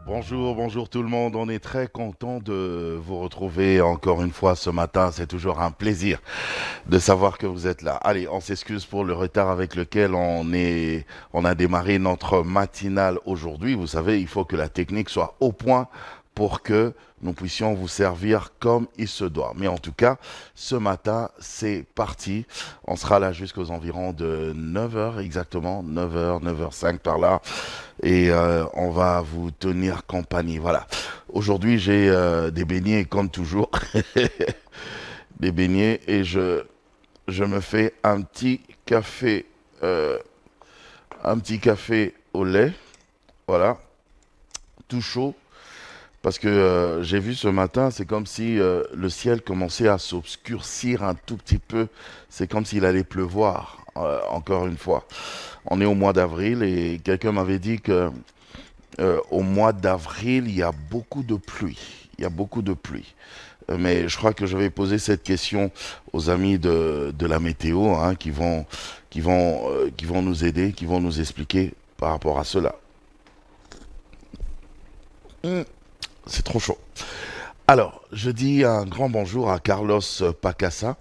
Bonjour, bonjour tout le monde. On est très content de vous retrouver encore une fois ce matin. C'est toujours un plaisir de savoir que vous êtes là. Allez, on s'excuse pour le retard avec lequel on a démarré notre matinale aujourd'hui. Vous savez, il faut que la technique soit au point pour que nous puissions vous servir comme il se doit. Mais en tout cas, ce matin, c'est parti. On sera là jusqu'aux environs de 9 heures exactement, 9 heures, 9h05 par là. Et on va vous tenir compagnie. Voilà. Aujourd'hui, j'ai des beignets comme toujours. Des beignets et je me fais euh, un petit café au lait, voilà, tout chaud, parce que j'ai vu ce matin, c'est comme si le ciel commençait à s'obscurcir un tout petit peu, c'est comme s'il allait pleuvoir, encore une fois. On est au mois d'avril et quelqu'un m'avait dit que au mois d'avril, il y a beaucoup de pluie. Il y a beaucoup de pluie. Mais je crois que je vais poser cette question aux amis de la météo hein, qui vont nous aider, qui vont nous expliquer par rapport à cela. Hmm, c'est trop chaud. Alors, je dis un grand bonjour à Carlos Pacassa,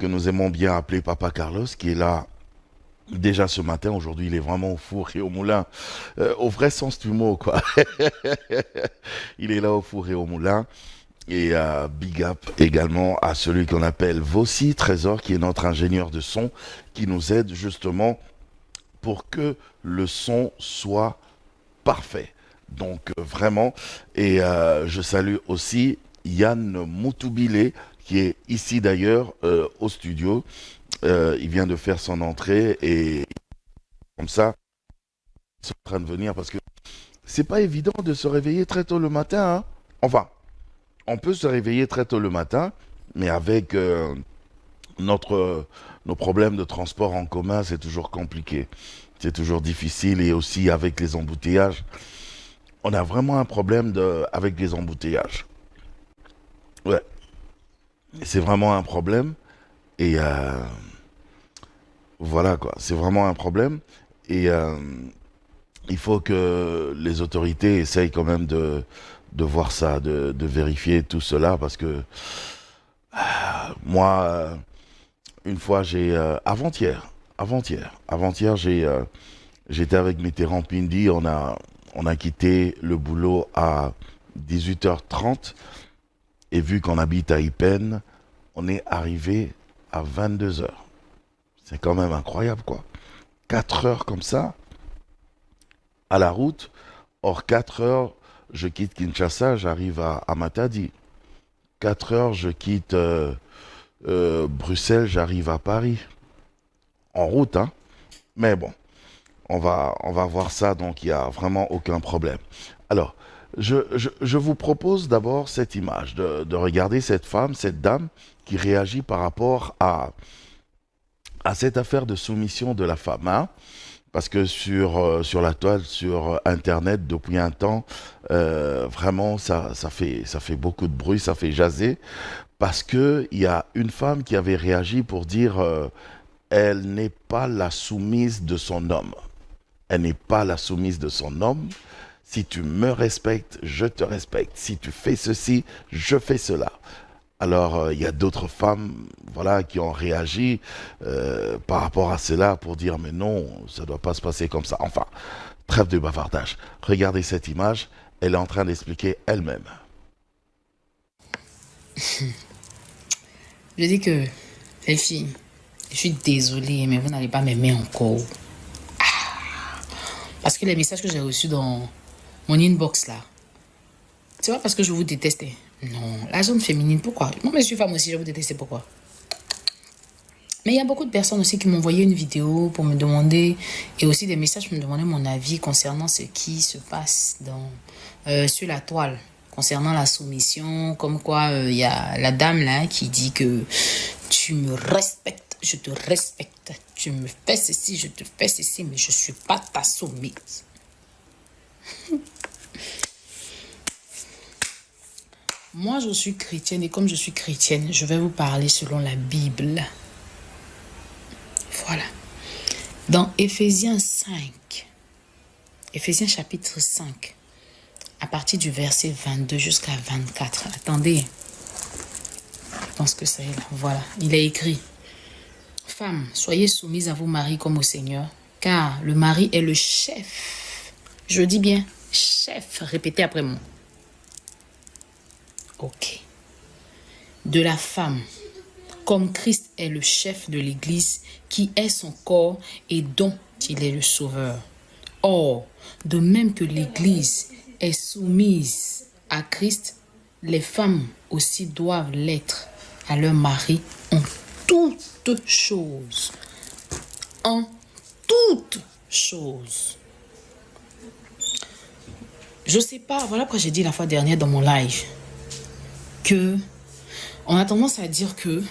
que nous aimons bien appeler Papa Carlos, qui est là déjà ce matin. Aujourd'hui, il est vraiment au four et au moulin, au vrai sens du mot, quoi. Il est là au four et au moulin. Et big up également à celui qu'on appelle Vossi Trésor, qui est notre ingénieur de son, qui nous aide justement pour que le son soit parfait. Donc vraiment, et je salue aussi Yann Moutoubile, qui est ici d'ailleurs au studio. Il vient de faire son entrée et comme ça, il est en train de venir parce que c'est pas évident de se réveiller très tôt le matin. Hein. Enfin, on peut se réveiller très tôt le matin, mais avec notre, nos problèmes de transport en commun, c'est toujours compliqué. C'est toujours difficile et aussi avec les embouteillages. On a vraiment un problème avec les embouteillages. Ouais, c'est vraiment un problème et voilà quoi, c'est vraiment un problème et il faut que les autorités essayent quand même de voir ça, de vérifier tout cela parce que moi, une fois, avant-hier, j'étais avec Mitterrand Pindi, on a quitté le boulot à 18h30 et vu qu'on habite à Ipen, on est arrivé à 22h. C'est quand même incroyable, quoi. 4 heures comme ça, à la route. Or, 4 heures, je quitte Kinshasa, j'arrive à Matadi. 4 heures, je quitte Bruxelles, j'arrive à Paris. En route, hein. Mais bon, on va voir ça, donc il n'y a vraiment aucun problème. Alors, je vous propose d'abord cette image, de regarder cette femme, cette dame qui réagit par rapport à cette affaire de soumission de la femme. Hein. Parce que sur la toile, sur Internet, depuis un temps, vraiment, ça fait beaucoup de bruit, ça fait jaser. Parce qu'il y a une femme qui avait réagi pour dire elle n'est pas la soumise de son homme. Elle n'est pas la soumise de son homme. Si tu me respectes, je te respecte. Si tu fais ceci, je fais cela. Alors, il y a d'autres femmes voilà, qui ont réagi par rapport à cela pour dire mais non, ça ne doit pas se passer comme ça. Enfin, trêve de bavardage. Regardez cette image, elle est en train d'expliquer elle-même. Je dis que, les filles, je suis désolée, mais vous n'allez pas m'aimer encore. Parce que les messages que j'ai reçus dans mon inbox là, c'est pas parce que je vous détestais. Non, la zone féminine, pourquoi? Moi, je suis femme aussi, je vous détestais, pourquoi? Mais il y a beaucoup de personnes aussi qui m'ont envoyé une vidéo pour me demander, et aussi des messages pour me demander mon avis concernant ce qui se passe sur la toile, concernant la soumission, comme quoi il y a la dame là qui dit que tu me respectes, je te respecte, tu me fais ceci, je te fais ceci, mais je ne suis pas ta soumise. Moi, je suis chrétienne et comme je suis chrétienne, je vais vous parler selon la Bible. Voilà. Dans Éphésiens 5, Éphésiens chapitre 5, à partir du verset 22 jusqu'à 24. Attendez, je pense que ça est là. Voilà, il est écrit. Femmes, soyez soumises à vos maris comme au Seigneur, car le mari est le chef. Je dis bien chef, répétez après moi. Ok. De la femme, comme Christ est le chef de l'Église, qui est son corps et dont il est le sauveur. Or, de même que l'Église est soumise à Christ, les femmes aussi doivent l'être à leur mari en toutes choses. En toutes choses. Je sais pas, voilà pourquoi j'ai dit la fois dernière dans mon live que on a tendance à dire que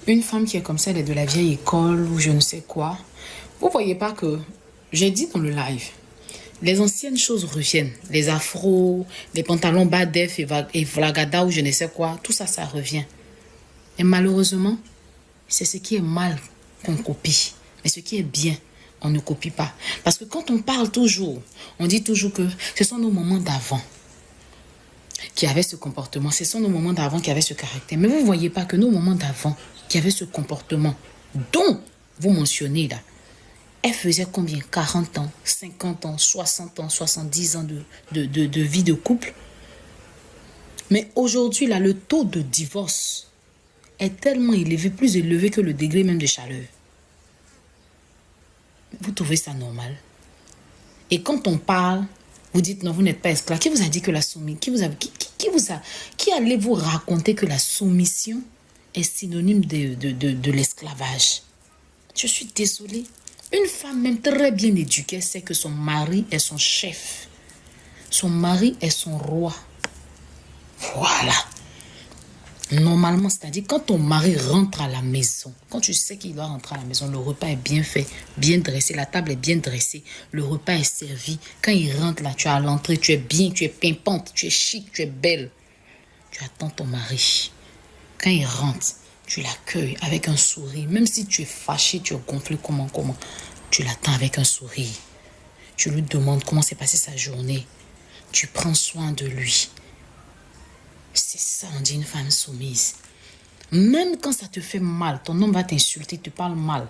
une femme qui est comme ça, elle est de la vieille école ou je ne sais quoi. Vous voyez pas que j'ai dit dans le live, les anciennes choses reviennent. Les afros, les pantalons bas def et vlagada ou je ne sais quoi, tout ça, ça revient. Et malheureusement, c'est ce qui est mal qu'on copie. Mais ce qui est bien, on ne copie pas. Parce que quand on parle toujours, on dit toujours que ce sont nos moments d'avant qui avaient ce comportement. Ce sont nos moments d'avant qui avaient ce caractère. Mais vous ne voyez pas que nos moments d'avant qui avaient ce comportement dont vous mentionnez là, elle faisait combien? 40 ans, 50 ans, 60 ans, 70 ans de vie de couple. Mais aujourd'hui, là, le taux de divorce est tellement élevé, plus élevé que le degré même de chaleur. Vous trouvez ça normal? Et quand on parle, vous dites non, vous n'êtes pas esclave. Qui vous a dit que la soumission, qui allait vous raconter que la soumission est synonyme de l'esclavage? Je suis désolée. Une femme même très bien éduquée sait que son mari est son chef. Son mari est son roi. Voilà. Normalement, c'est-à-dire quand ton mari rentre à la maison, quand tu sais qu'il doit rentrer à la maison, le repas est bien fait, bien dressé, la table est bien dressée, le repas est servi. Quand il rentre là, tu es à l'entrée, tu es bien, tu es pimpante, tu es chic, tu es belle. Tu attends ton mari. Quand il rentre, tu l'accueilles avec un sourire. Même si tu es fâché, tu es gonflé, comment, tu l'attends avec un sourire. Tu lui demandes comment s'est passée sa journée. Tu prends soin de lui. C'est ça, on dit une femme soumise. Même quand ça te fait mal, ton homme va t'insulter, te parle mal.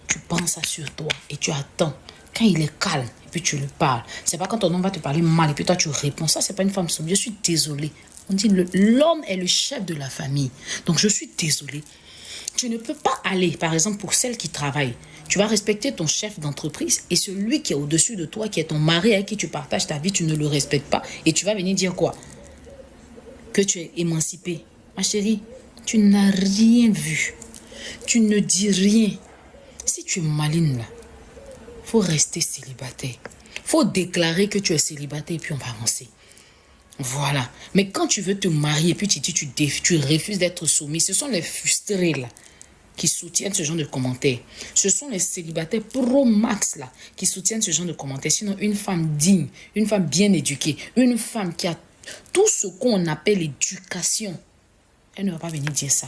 Tu prends ça sur toi et tu attends. Quand il est calme, et puis tu lui parles. C'est pas quand ton homme va te parler mal et puis toi tu réponds. Ça, c'est pas une femme soumise. Je suis désolée. On dit l'homme est le chef de la famille. Donc je suis désolée. Tu ne peux pas aller, par exemple, pour celle qui travaille. Tu vas respecter ton chef d'entreprise et celui qui est au-dessus de toi, qui est ton mari avec qui tu partages ta vie, tu ne le respectes pas. Et tu vas venir dire quoi? Que tu es émancipée. Ma chérie, tu n'as rien vu. Tu ne dis rien. Si tu es maligne là, faut rester célibataire. Faut déclarer que tu es célibataire et puis on va avancer. Voilà. Mais quand tu veux te marier et puis tu refuses d'être soumis, ce sont les frustrés là qui soutiennent ce genre de commentaires. Ce sont les célibataires pro-max là qui soutiennent ce genre de commentaires. Sinon, une femme digne, une femme bien éduquée, une femme qui a tout ce qu'on appelle l'éducation, elle ne va pas venir dire ça.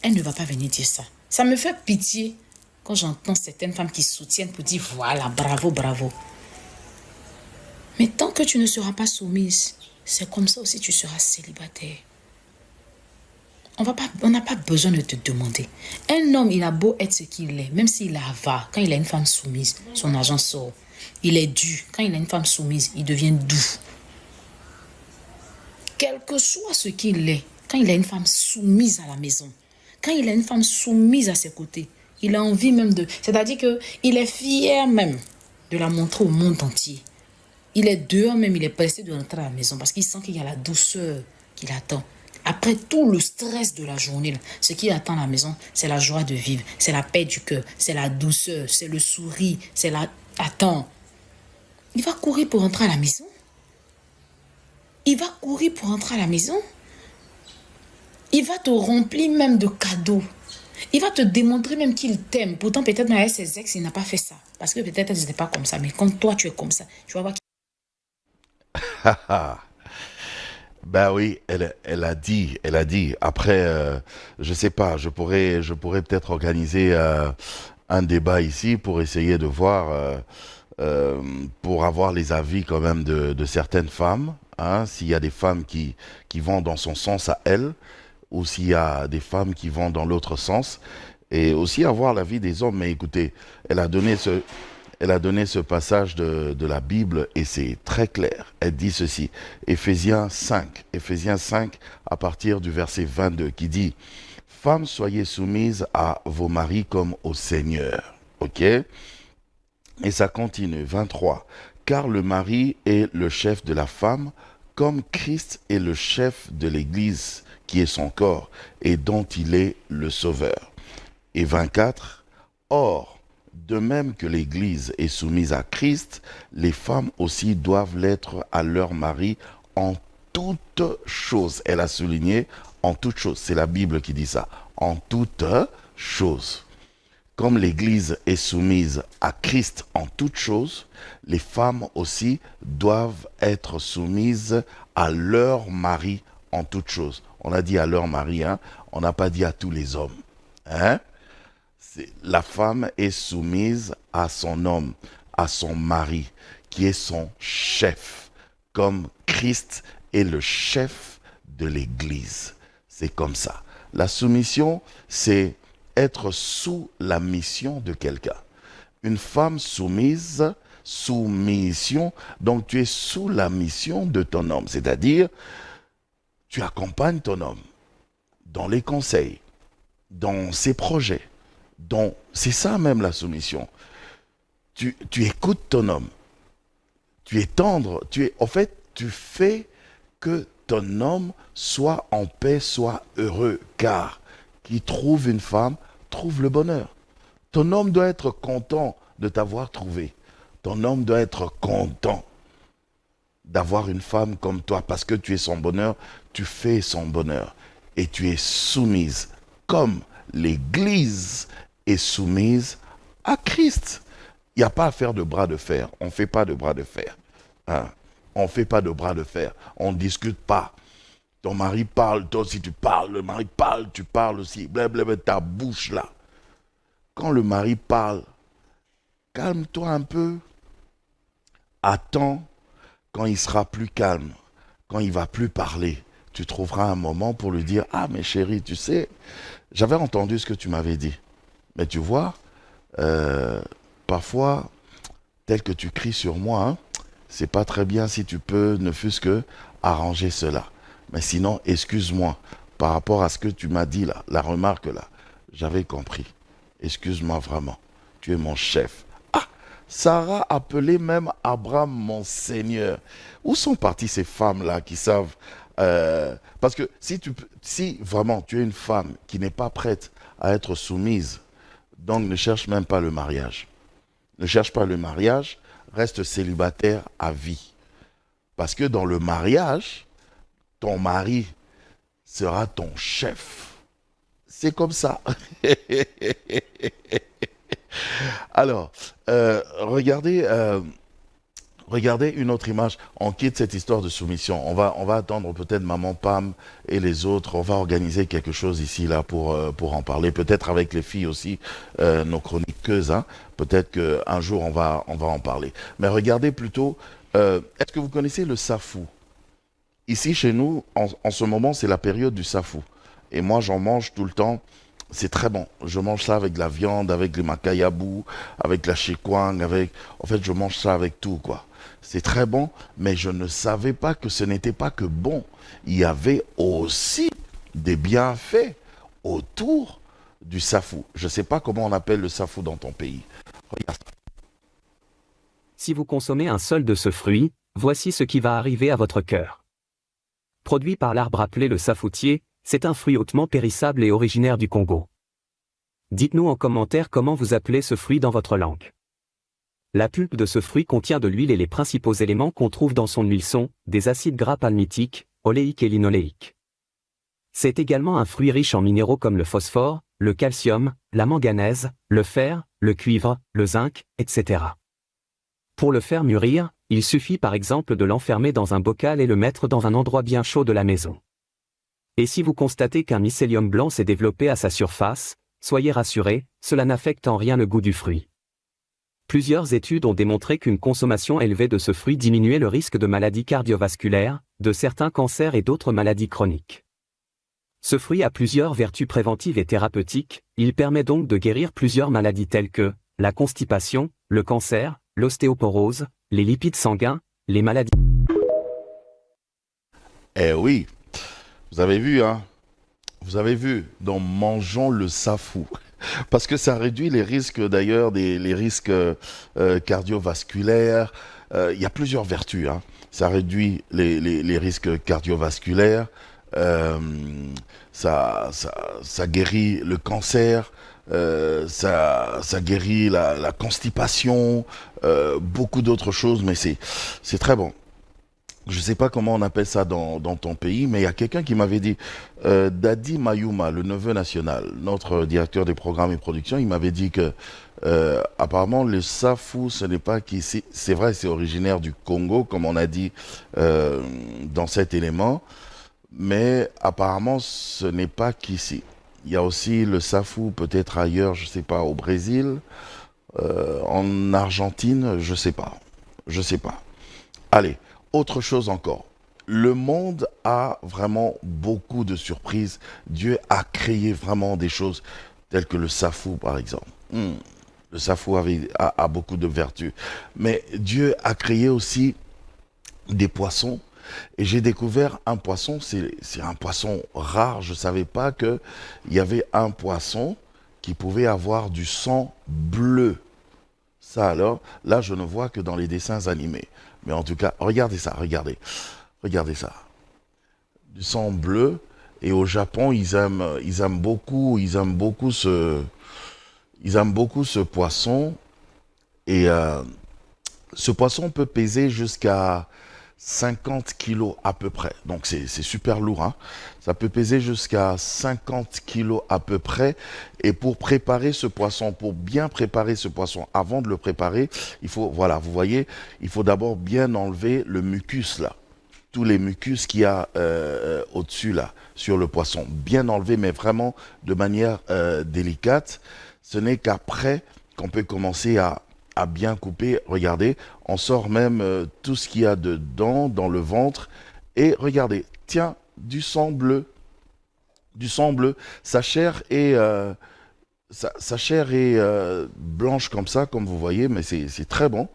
Elle ne va pas venir dire ça. Ça me fait pitié quand j'entends certaines femmes qui soutiennent pour dire voilà, bravo, bravo. Mais tant que tu ne seras pas soumise, c'est comme ça aussi tu seras célibataire. On n'a pas besoin de te demander. Un homme, il a beau être ce qu'il est, même s'il est avare, quand il a une femme soumise, son argent sort. Il est dû. Quand il a une femme soumise, il devient doux. Quel que soit ce qu'il est, quand il a une femme soumise à la maison, quand il a une femme soumise à ses côtés, il a envie même de... C'est-à-dire qu'il est fier même de la montrer au monde entier. Il est dehors même, il est pressé de rentrer à la maison parce qu'il sent qu'il y a la douceur qu'il attend. Après tout le stress de la journée, ce qui attend à la maison, c'est la joie de vivre, c'est la paix du cœur, c'est la douceur, c'est le sourire, c'est la... Attends, il va courir pour rentrer à la maison. Il va courir pour rentrer à la maison. Il va te remplir même de cadeaux. Il va te démontrer même qu'il t'aime. Pourtant, peut-être avec ses ex, il n'a pas fait ça. Parce que peut-être elles n'étaient pas comme ça. Mais quand toi, tu es comme ça, tu vas voir Ben oui, elle a dit, elle a dit. Après, je sais pas, je pourrais peut-être organiser un débat ici pour essayer de voir pour avoir les avis quand même de certaines femmes, hein, s'il y a des femmes qui vont dans son sens à elle, ou s'il y a des femmes qui vont dans l'autre sens, et aussi avoir l'avis des hommes. Mais écoutez, elle a donné ce, elle a donné ce passage de la Bible et c'est très clair. Elle dit ceci, Éphésiens 5 à partir du verset 22, qui dit, Femmes, soyez soumises à vos maris comme au Seigneur. Ok? Et ça continue, 23. Car le mari est le chef de la femme, comme Christ est le chef de l'Église, qui est son corps, et dont il est le sauveur. Et 24. Or, de même que l'Église est soumise à Christ, les femmes aussi doivent l'être à leur mari en toutes choses. Elle a souligné en toutes choses. C'est la Bible qui dit ça. En toutes choses. Comme l'Église est soumise à Christ en toutes choses, les femmes aussi doivent être soumises à leur mari en toutes choses. On a dit à leur mari, hein? On n'a pas dit à tous les hommes. Hein? La femme est soumise à son homme, à son mari, qui est son chef, comme Christ est le chef de l'Église. C'est comme ça. La soumission, c'est être sous la mission de quelqu'un. Une femme soumise, soumission, donc tu es sous la mission de ton homme, c'est-à-dire tu accompagnes ton homme dans les conseils, dans ses projets, c'est ça même la soumission. Tu écoutes ton homme, tu es tendre, en fait, tu fais que ton homme soit en paix, soit heureux, car qui trouve une femme, trouve le bonheur. Ton homme doit être content de t'avoir trouvé. Ton homme doit être content d'avoir une femme comme toi, parce que tu es son bonheur, tu fais son bonheur. Et tu es soumise, comme l'Église est soumise à Christ. Il n'y a pas à faire de bras de fer. On ne fait pas de bras de fer. Hein? On ne fait pas de bras de fer. On ne discute pas. Ton mari parle, toi aussi tu parles. Le mari parle, tu parles aussi. Blablabla, ta bouche là. Quand le mari parle, calme-toi un peu. Attends quand il sera plus calme, quand il va plus parler. Tu trouveras un moment pour lui dire, ah mais chérie, tu sais, j'avais entendu ce que tu m'avais dit. Mais tu vois, parfois, tel que tu cries sur moi, hein, c'est pas très bien si tu peux, ne fût-ce que, arranger cela. Mais sinon, excuse-moi, par rapport à ce que tu m'as dit là, la remarque là, j'avais compris. Excuse-moi vraiment, tu es mon chef. Ah, Sarah appelait même Abraham mon Seigneur. Où sont parties ces femmes-là qui savent parce que si vraiment tu es une femme qui n'est pas prête à être soumise, donc ne cherche même pas le mariage. Ne cherche pas le mariage, reste célibataire à vie. Parce que dans le mariage, ton mari sera ton chef. C'est comme ça. Alors, regardez une autre image. On quitte cette histoire de soumission. On va attendre peut-être Maman Pam et les autres. On va organiser quelque chose ici, là, pour en parler. Peut-être avec les filles aussi, nos chroniqueuses. Hein. Peut-être qu'un jour, on va en parler. Mais regardez plutôt, est-ce que vous connaissez le safou? Ici, chez nous, en ce moment, c'est la période du safou. Et moi, j'en mange tout le temps. C'est très bon. Je mange ça avec la viande, avec les makayabou, avec la chikwang, en fait, je mange ça avec tout, quoi. C'est très bon, mais je ne savais pas que ce n'était pas que bon. Il y avait aussi des bienfaits autour du safou. Je ne sais pas comment on appelle le safou dans ton pays. Regarde ça. Si vous consommez un seul de ce fruit, voici ce qui va arriver à votre cœur. Produit par l'arbre appelé le safoutier, c'est un fruit hautement périssable et originaire du Congo. Dites-nous en commentaire comment vous appelez ce fruit dans votre langue. La pulpe de ce fruit contient de l'huile et les principaux éléments qu'on trouve dans son huile sont des acides gras palmitiques, oléiques et linoléiques. C'est également un fruit riche en minéraux comme le phosphore, le calcium, la manganèse, le fer, le cuivre, le zinc, etc. Pour le faire mûrir, il suffit par exemple de l'enfermer dans un bocal et le mettre dans un endroit bien chaud de la maison. Et si vous constatez qu'un mycélium blanc s'est développé à sa surface, soyez rassurés, cela n'affecte en rien le goût du fruit. Plusieurs études ont démontré qu'une consommation élevée de ce fruit diminuait le risque de maladies cardiovasculaires, de certains cancers et d'autres maladies chroniques. Ce fruit a plusieurs vertus préventives et thérapeutiques, il permet donc de guérir plusieurs maladies telles que la constipation, le cancer, l'ostéoporose, les lipides sanguins, les maladies... Eh oui, vous avez vu, hein? Vous avez vu, dans mangeons le safou. Parce que ça réduit les risques d'ailleurs, les risques cardiovasculaires. Il y a plusieurs vertus, hein. Ça réduit les risques cardiovasculaires. euh, ça guérit le cancer. Ça guérit la constipation. Beaucoup d'autres choses, mais c'est très bon. Je ne sais pas comment on appelle ça dans ton pays, mais il y a quelqu'un qui m'avait dit, Dadi Mayuma, le neveu national, notre directeur des programmes et productions, il m'avait dit que apparemment le safou, ce n'est pas qu'ici, c'est vrai, c'est originaire du Congo, comme on a dit dans cet élément, mais apparemment ce n'est pas qu'ici. Il y a aussi le safou peut-être ailleurs, je ne sais pas, au Brésil, en Argentine, je ne sais pas. Je ne sais pas. Allez. Autre chose encore, le monde a vraiment beaucoup de surprises. Dieu a créé vraiment des choses telles que le safou, par exemple. Le safou a beaucoup de vertus. Mais Dieu a créé aussi des poissons. Et j'ai découvert un poisson, c'est un poisson rare. Je ne savais pas qu'il y avait un poisson qui pouvait avoir du sang bleu. Ça alors, là je ne vois que dans les dessins animés. Mais en tout cas, regardez ça, regardez ça. Du sang bleu. Et au Japon, ils aiment beaucoup ce poisson. Et ce poisson peut peser jusqu'à 50 kilos à peu près. Donc c'est super lourd, hein. Ça peut peser jusqu'à 50 kilos à peu près. Et pour préparer ce poisson, pour bien préparer ce poisson, avant de le préparer, il faut, voilà, vous voyez, il faut d'abord bien enlever le mucus là. Tous les mucus qu'il y a au-dessus là, sur le poisson. Bien enlevé, mais vraiment de manière délicate. Ce n'est qu'après qu'on peut commencer à bien couper. Regardez, on sort même tout ce qu'il y a dedans, dans le ventre. Et regardez, tiens, du sang bleu. Du sang bleu. Sa chair est, sa chair est blanche comme ça, comme vous voyez, mais c'est très bon.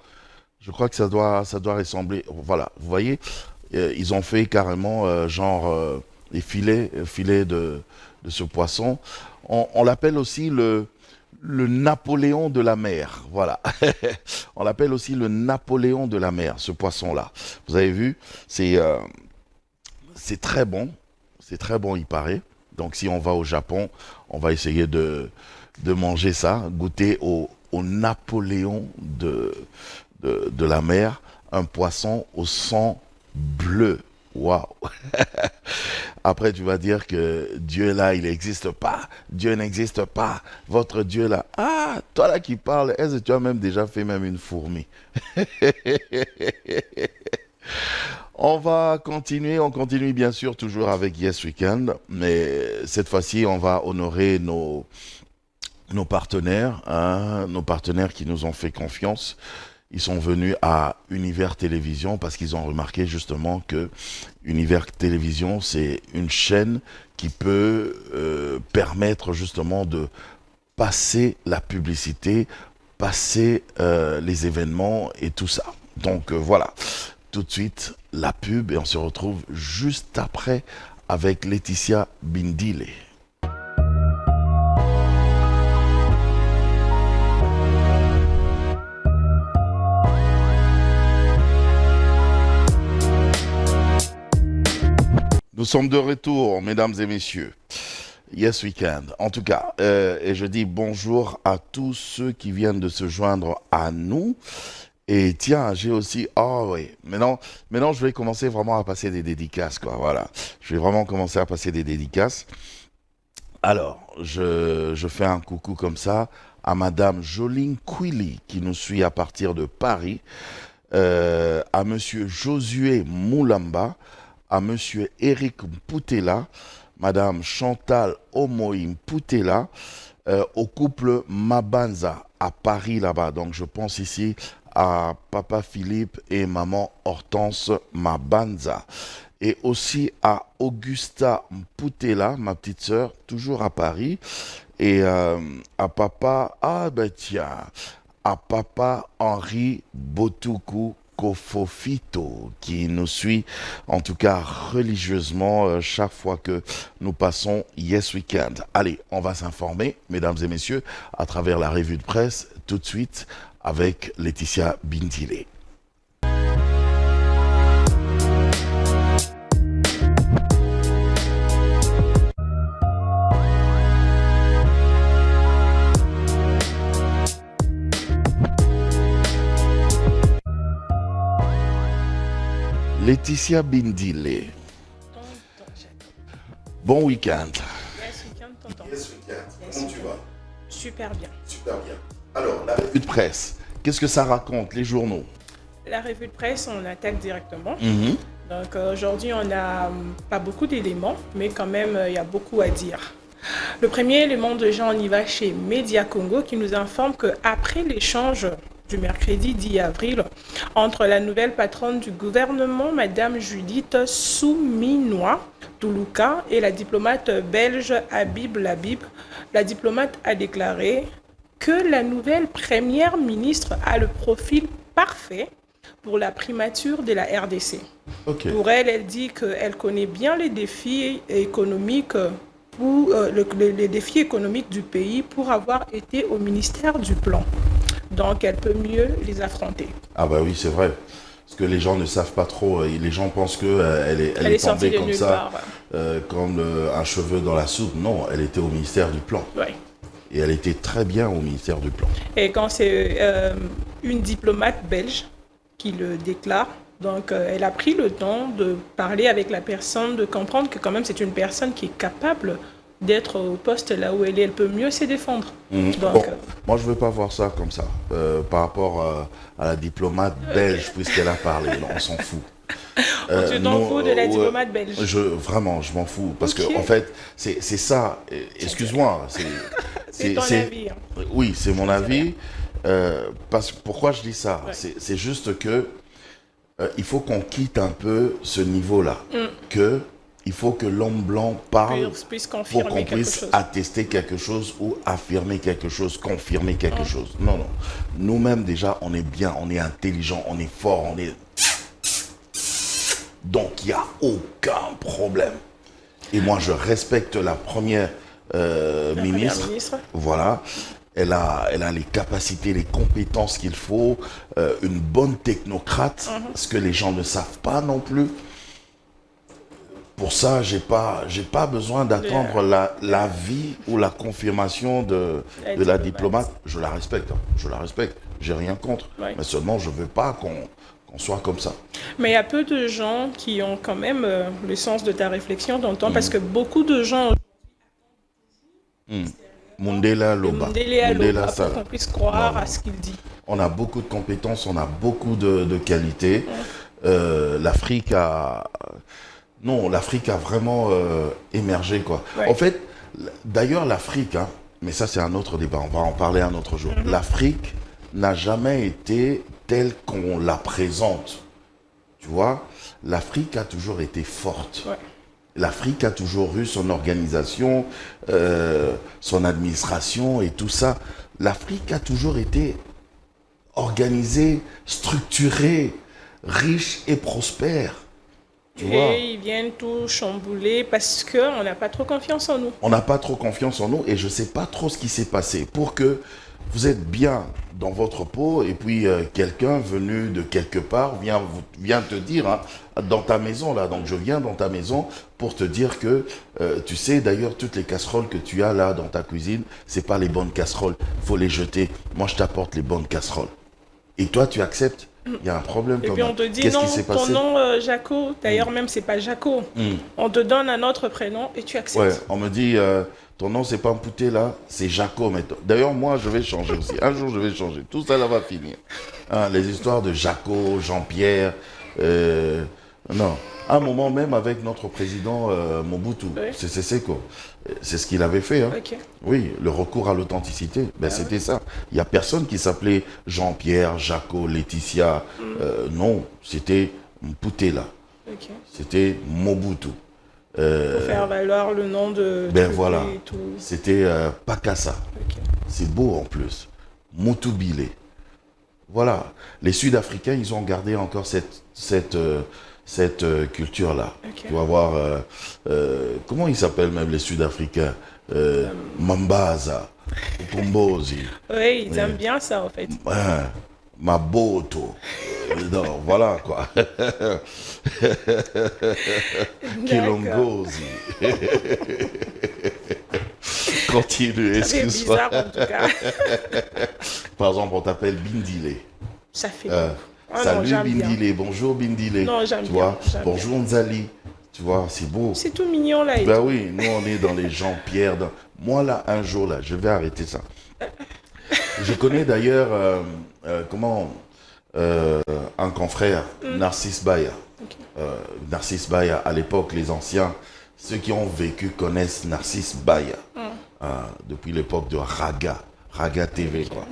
Je crois que ça doit ressembler. Voilà, vous voyez, ils ont fait carrément genre les filets de ce poisson. On l'appelle aussi le Napoléon de la mer, voilà. On l'appelle aussi le Napoléon de la mer, ce poisson-là. Vous avez vu, c'est très bon. C'est très bon, il paraît. Donc, si on va au Japon, on va essayer de manger ça, goûter au Napoléon de la mer, un poisson au sang bleu. Waouh! Après, tu vas dire que Dieu là, il n'existe pas. Dieu n'existe pas. Votre Dieu là. Ah, toi là qui parles, est-ce que tu as même déjà fait même une fourmi? On continue bien sûr toujours avec Yes Weekend, mais cette fois-ci, on va honorer nos partenaires, hein, nos partenaires qui nous ont fait confiance. Ils sont venus à Univers Télévision parce qu'ils ont remarqué justement que Univers Télévision, c'est une chaîne qui peut permettre justement de passer la publicité, passer les événements et tout ça. Donc voilà, tout de suite la pub et on se retrouve juste après avec Laetitia Bindile. Nous sommes de retour, mesdames et messieurs. Yes Weekend. En tout cas, et je dis bonjour à tous ceux qui viennent de se joindre à nous. Et tiens, j'ai aussi... Oh oui, maintenant, je vais commencer vraiment à passer des dédicaces, quoi. Voilà. Je vais vraiment commencer à passer des dédicaces. Alors, je fais un coucou comme ça à Madame Joline Quilly, qui nous suit à partir de Paris, à Monsieur Josué Moulamba, à Monsieur Eric Poutela, Madame Chantal Omoïm Poutela, au couple Mabanza à Paris là-bas. Donc je pense ici à papa Philippe et maman Hortense Mabanza. Et aussi à Augusta Mputela, ma petite sœur, toujours à Paris. Et à papa, ah ben tiens, à papa Henri Botuku Kofofito, qui nous suit en tout cas religieusement chaque fois que nous passons Yes Weekend. Allez, on va s'informer, mesdames et messieurs, à travers la revue de presse, tout de suite avec Laetitia Bindile. Laetitia Bindile. Bon week-end. Yes, week-end, tonton. Yes week-end. Yes, Comment tu vas? Super bien. Super bien. Alors, la revue de presse, qu'est-ce que ça raconte, les journaux? La revue de presse, on attaque directement. Mhm. Donc aujourd'hui, on n'a pas beaucoup d'éléments, mais quand même, il y a beaucoup à dire. Le premier élément de Jean, on y va chez Média Congo qui nous informe qu'après l'échange du mercredi 10 avril entre la nouvelle patronne du gouvernement, Madame Judith Souminois Toulouka, et la diplomate belge Habib Labib, la diplomate a déclaré que la nouvelle première ministre a le profil parfait pour la primature de la RDC. Ok. Pour elle, elle dit qu'elle connaît bien les défis économiques les défis économiques du pays pour avoir été au ministère du Plan. Donc, elle peut mieux les affronter. Ah bah oui, c'est vrai. Parce que les gens ne savent pas trop. Les gens pensent qu'elle elle est sortie tombée de comme nulle ça, part. comme un cheveu dans la soupe. Non, elle était au ministère du Plan. Ouais. Et elle était très bien au ministère du Plan. Et quand c'est une diplomate belge qui le déclare, donc elle a pris le temps de parler avec la personne, de comprendre que quand même c'est une personne qui est capable d'être au poste là où elle peut mieux se défendre. Mhm. Donc, Bon, moi, je ne veux pas voir ça comme ça, par rapport à la diplomate belge, puisqu'elle a parlé. Non, on s'en fout. tu t'en non, fous de la diplomate belge. Vraiment, je m'en fous. Parce Ok. que, en fait, c'est ça. Excuse-moi. C'est ton avis. Hein. Oui, c'est mon avis. Pourquoi je dis ça? Ouais. C'est juste que il faut qu'on quitte un peu ce niveau-là. Il faut que l'homme blanc parle Puisse pour confirmer qu'on quelque puisse chose. attester quelque chose ou affirmer quelque chose, confirmer quelque chose. Non, non. Nous-mêmes, déjà, on est bien, on est intelligent, on est fort, on est... Donc, il n'y a aucun problème. Et moi, je respecte la première ministre. Première ministre. Voilà. Elle a les capacités, les compétences qu'il faut, une bonne technocrate, ce que les gens ne savent pas non plus. Pour ça, j'ai pas besoin d'attendre l'avis ou la confirmation de la diplomate. Je la respecte, hein. Je la respecte. J'ai rien contre. Ouais. Mais seulement, je veux pas qu'on soit comme ça. Mais il y a peu de gens qui ont quand même le sens de ta réflexion, d'entendre, parce que beaucoup de gens Mundela Loba. Mundela ça. pour qu'on puisse croire Non, non. à ce qu'il dit. On a beaucoup de compétences, on a beaucoup de qualités. L'Afrique a... Non, l'Afrique a vraiment émergé, quoi. Ouais. En fait, d'ailleurs, l'Afrique, hein, mais ça c'est un autre débat, on va en parler un autre jour. L'Afrique n'a jamais été telle qu'on la présente. Tu vois, l'Afrique a toujours été forte. Ouais. L'Afrique a toujours eu son organisation, son administration et tout ça. L'Afrique a toujours été organisée, structurée, riche et prospère. Tu vois, Et ils viennent tout chambouler parce qu'on n'a pas trop confiance en nous. on n'a pas trop confiance en nous et je ne sais pas trop ce qui s'est passé pour que vous êtes bien dans votre peau et puis quelqu'un venu de quelque part vient te dire, hein, dans ta maison là, donc je viens dans ta maison pour te dire que tu sais d'ailleurs toutes les casseroles que tu as là dans ta cuisine, c'est pas les bonnes casseroles, faut les jeter. Moi je t'apporte les bonnes casseroles. Et toi tu acceptes? Il y a un problème Et quand puis même. on te dit Qu'est-ce non, qui s'est ton passé? nom Jaco, d'ailleurs même c'est pas Jaco. On te donne un autre prénom et tu acceptes. Ouais, on me dit, ton nom c'est pas Mpouté là, c'est Jaco maintenant. D'ailleurs, moi je vais changer aussi. Un jour je vais changer. Tout ça là va finir. Hein, les histoires de Jaco, Jean-Pierre, non. À un moment même avec notre président Mobutu, Oui. Sese Seko. C'est ce qu'il avait fait. Hein. Ok. Oui, le recours à l'authenticité, ben, c'était ça. Il n'y a personne qui s'appelait Jean-Pierre, Jaco, Laetitia. Non, c'était Mputela. Ok. C'était Mobutu. Pour faire valoir le nom de Ben tribu voilà, et tout. c'était Pakassa. Ok. C'est beau en plus. Mutubile. Voilà. Les Sud-Africains, ils ont gardé encore cette culture-là. Ok. Tu vas voir, comment ils s'appellent même les Sud-Africains Mambaza, Ukumbozi, Oui, ils aiment bien ça en fait. Maboto. Non, voilà quoi. D'accord. Kilongozi. Continue, C'est excuse-moi. bizarre en tout cas. Par exemple, on t'appelle Bindile. Ça fait Euh, Ah non, Salut j'aime bien. Bindile, bonjour Bindile. Non, j'aime Tu bien, vois, j'aime bonjour Nzali. Tu vois, c'est beau. C'est tout mignon là. Et Ben tout. oui, nous on est dans les Jean-Pierre. Moi là, un jour là, je vais arrêter ça. Je connais d'ailleurs, un confrère, Narcisse Baya. Ok. Narcisse Baya, à l'époque, les anciens, ceux qui ont vécu connaissent Narcisse Baya. Depuis l'époque de Raga TV. Quoi.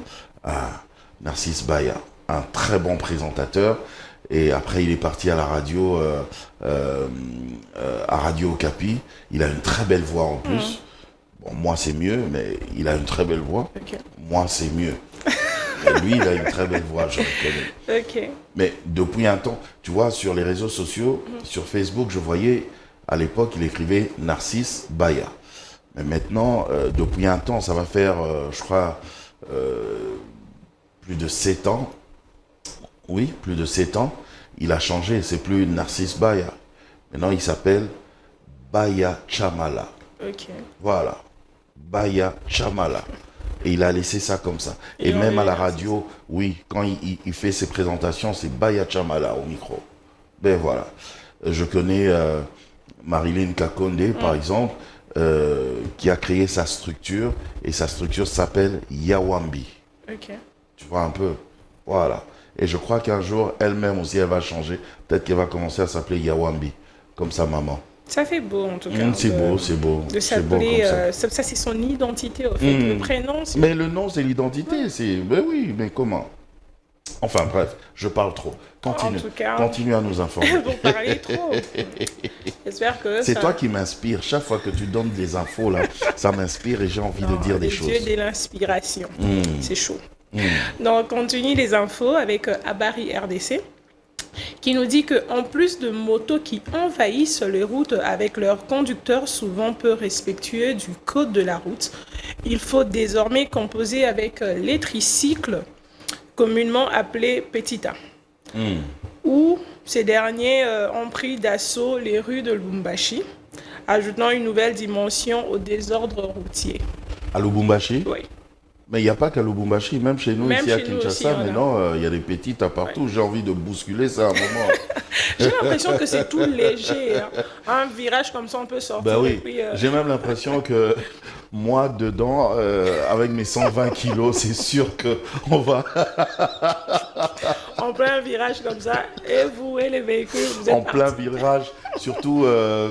Narcisse Baya, un très bon présentateur. Et après, il est parti à la radio, à Radio Okapi. Il a une très belle voix en plus. Bon, moi, c'est mieux, mais il a une très belle voix. Ok. Moi, c'est mieux. Mais lui, il a une très belle voix, je reconnais. Ok. Mais depuis un temps, tu vois, sur les réseaux sociaux, sur Facebook, je voyais, à l'époque, il écrivait Narcisse Baya. Mais maintenant, depuis un temps, ça va faire, je crois, plus de 7 ans. Oui, plus de 7 ans. Il a changé, c'est plus Narcisse Baya. Maintenant, il s'appelle Baya Chamala. Ok. Voilà. Baya Chamala. Et il a laissé ça comme ça. Et Et on même est à la là, radio, oui, quand il fait ses présentations, c'est Baya Chamala au micro. Ben voilà. Je connais Marilyn Kakonde, par exemple, qui a créé sa structure. Et sa structure s'appelle Yawambi. Ok. Tu vois un peu. Voilà. Et je crois qu'un jour, elle-même aussi, elle va changer. Peut-être qu'elle va commencer à s'appeler Yawambi, comme sa maman. Ça fait beau en tout cas. C'est de- beau, c'est beau. De C'est beau s'appeler. comme ça. Ça, c'est son identité au fait. Le prénom, c'est. Mais le nom, c'est l'identité. C'est... Ben oui, mais comment? Enfin bref, je parle trop. Continue. En tout cas- Continue à nous informer. Vous parlez trop. J'espère que C'est ça- toi qui m'inspire. Chaque fois que tu donnes des infos, là, ça m'inspire et j'ai envie de dire des le choses. Dieu de l'inspiration. C'est chaud. Donc, on continue les infos avec Abari RDC qui nous dit qu'en plus de motos qui envahissent les routes avec leurs conducteurs souvent peu respectueux du code de la route, il faut désormais composer avec les tricycles, communément appelés petita, où ces derniers ont pris d'assaut les rues de Lubumbashi, ajoutant une nouvelle dimension au désordre routier. À Lubumbashi? Oui. Mais il n'y a pas qu'à Lubumbashi, même chez nous, Même ici à chez nous Kinshasa, aussi, il y en a. maintenant, il y a des petites à partout. J'ai envie de bousculer ça à un moment. J'ai l'impression que c'est tout léger. Hein. Un virage comme ça, on peut sortir. Ben Et oui, puis, j'ai même l'impression que moi, dedans, avec mes 120 kilos, c'est sûr qu'on va en plein virage comme ça, et vous et les véhicules, vous êtes en plein partis. virage, surtout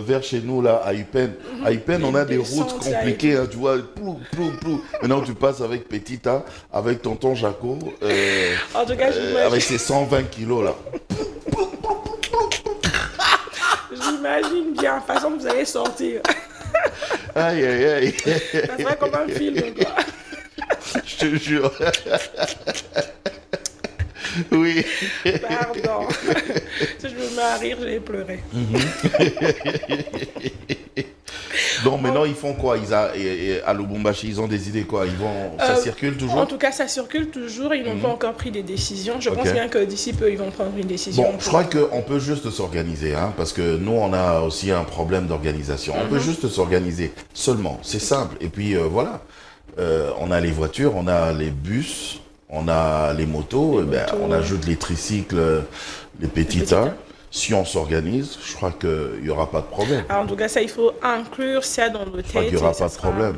vers chez nous, là, à Upen. À Upen, on a des routes descentes, là, compliquées, hein, tu vois, plou. Maintenant, tu passes avec Petita, avec tonton Jaco, En tout cas, avec ses 120 kilos, là. j'imagine bien la façon que vous allez sortir. Aïe, aïe, aïe. Ça sera comme un film, quoi. Je te jure. Oui. Pardon. Si je me mets à rire, je vais pleurer. Donc maintenant, ils font quoi? À Lubumbashi, ils ont des idées quoi? Ça circule toujours? En tout cas, ça circule toujours. Ils n'ont pas encore pris des décisions. Je pense Ok. bien que d'ici peu, ils vont prendre une décision. Bon, je crois qu'on peut juste s'organiser, hein, parce que nous, on a aussi un problème d'organisation. On peut juste s'organiser seulement, c'est simple. Et puis voilà, on a les voitures, on a les bus, on a les motos, on ajoute les tricycles, les petitas. Si on s'organise, je crois qu'il n'y aura pas de problème. Alors, en tout cas, ça, il faut inclure ça dans nos têtes. Je crois qu'il n'y aura et ça pas de sera- problème.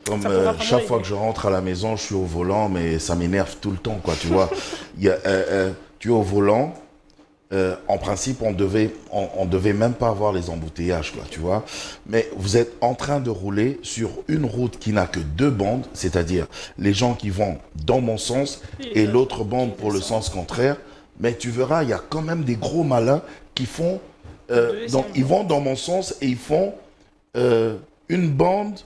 Comme ça pourra vraiment chaque fois aider. que je rentre à la maison, je suis au volant, mais ça m'énerve tout le temps, quoi. Tu vois, tu es au volant, En principe, on devait même pas avoir les embouteillages, quoi, tu vois. Mais vous êtes en train de rouler sur une route qui n'a que deux bandes, c'est-à-dire les gens qui vont dans mon sens et l'autre bande pour le sens contraire. Mais tu verras, il y a quand même des gros malins qui font... ils vont dans mon sens et ils font une bande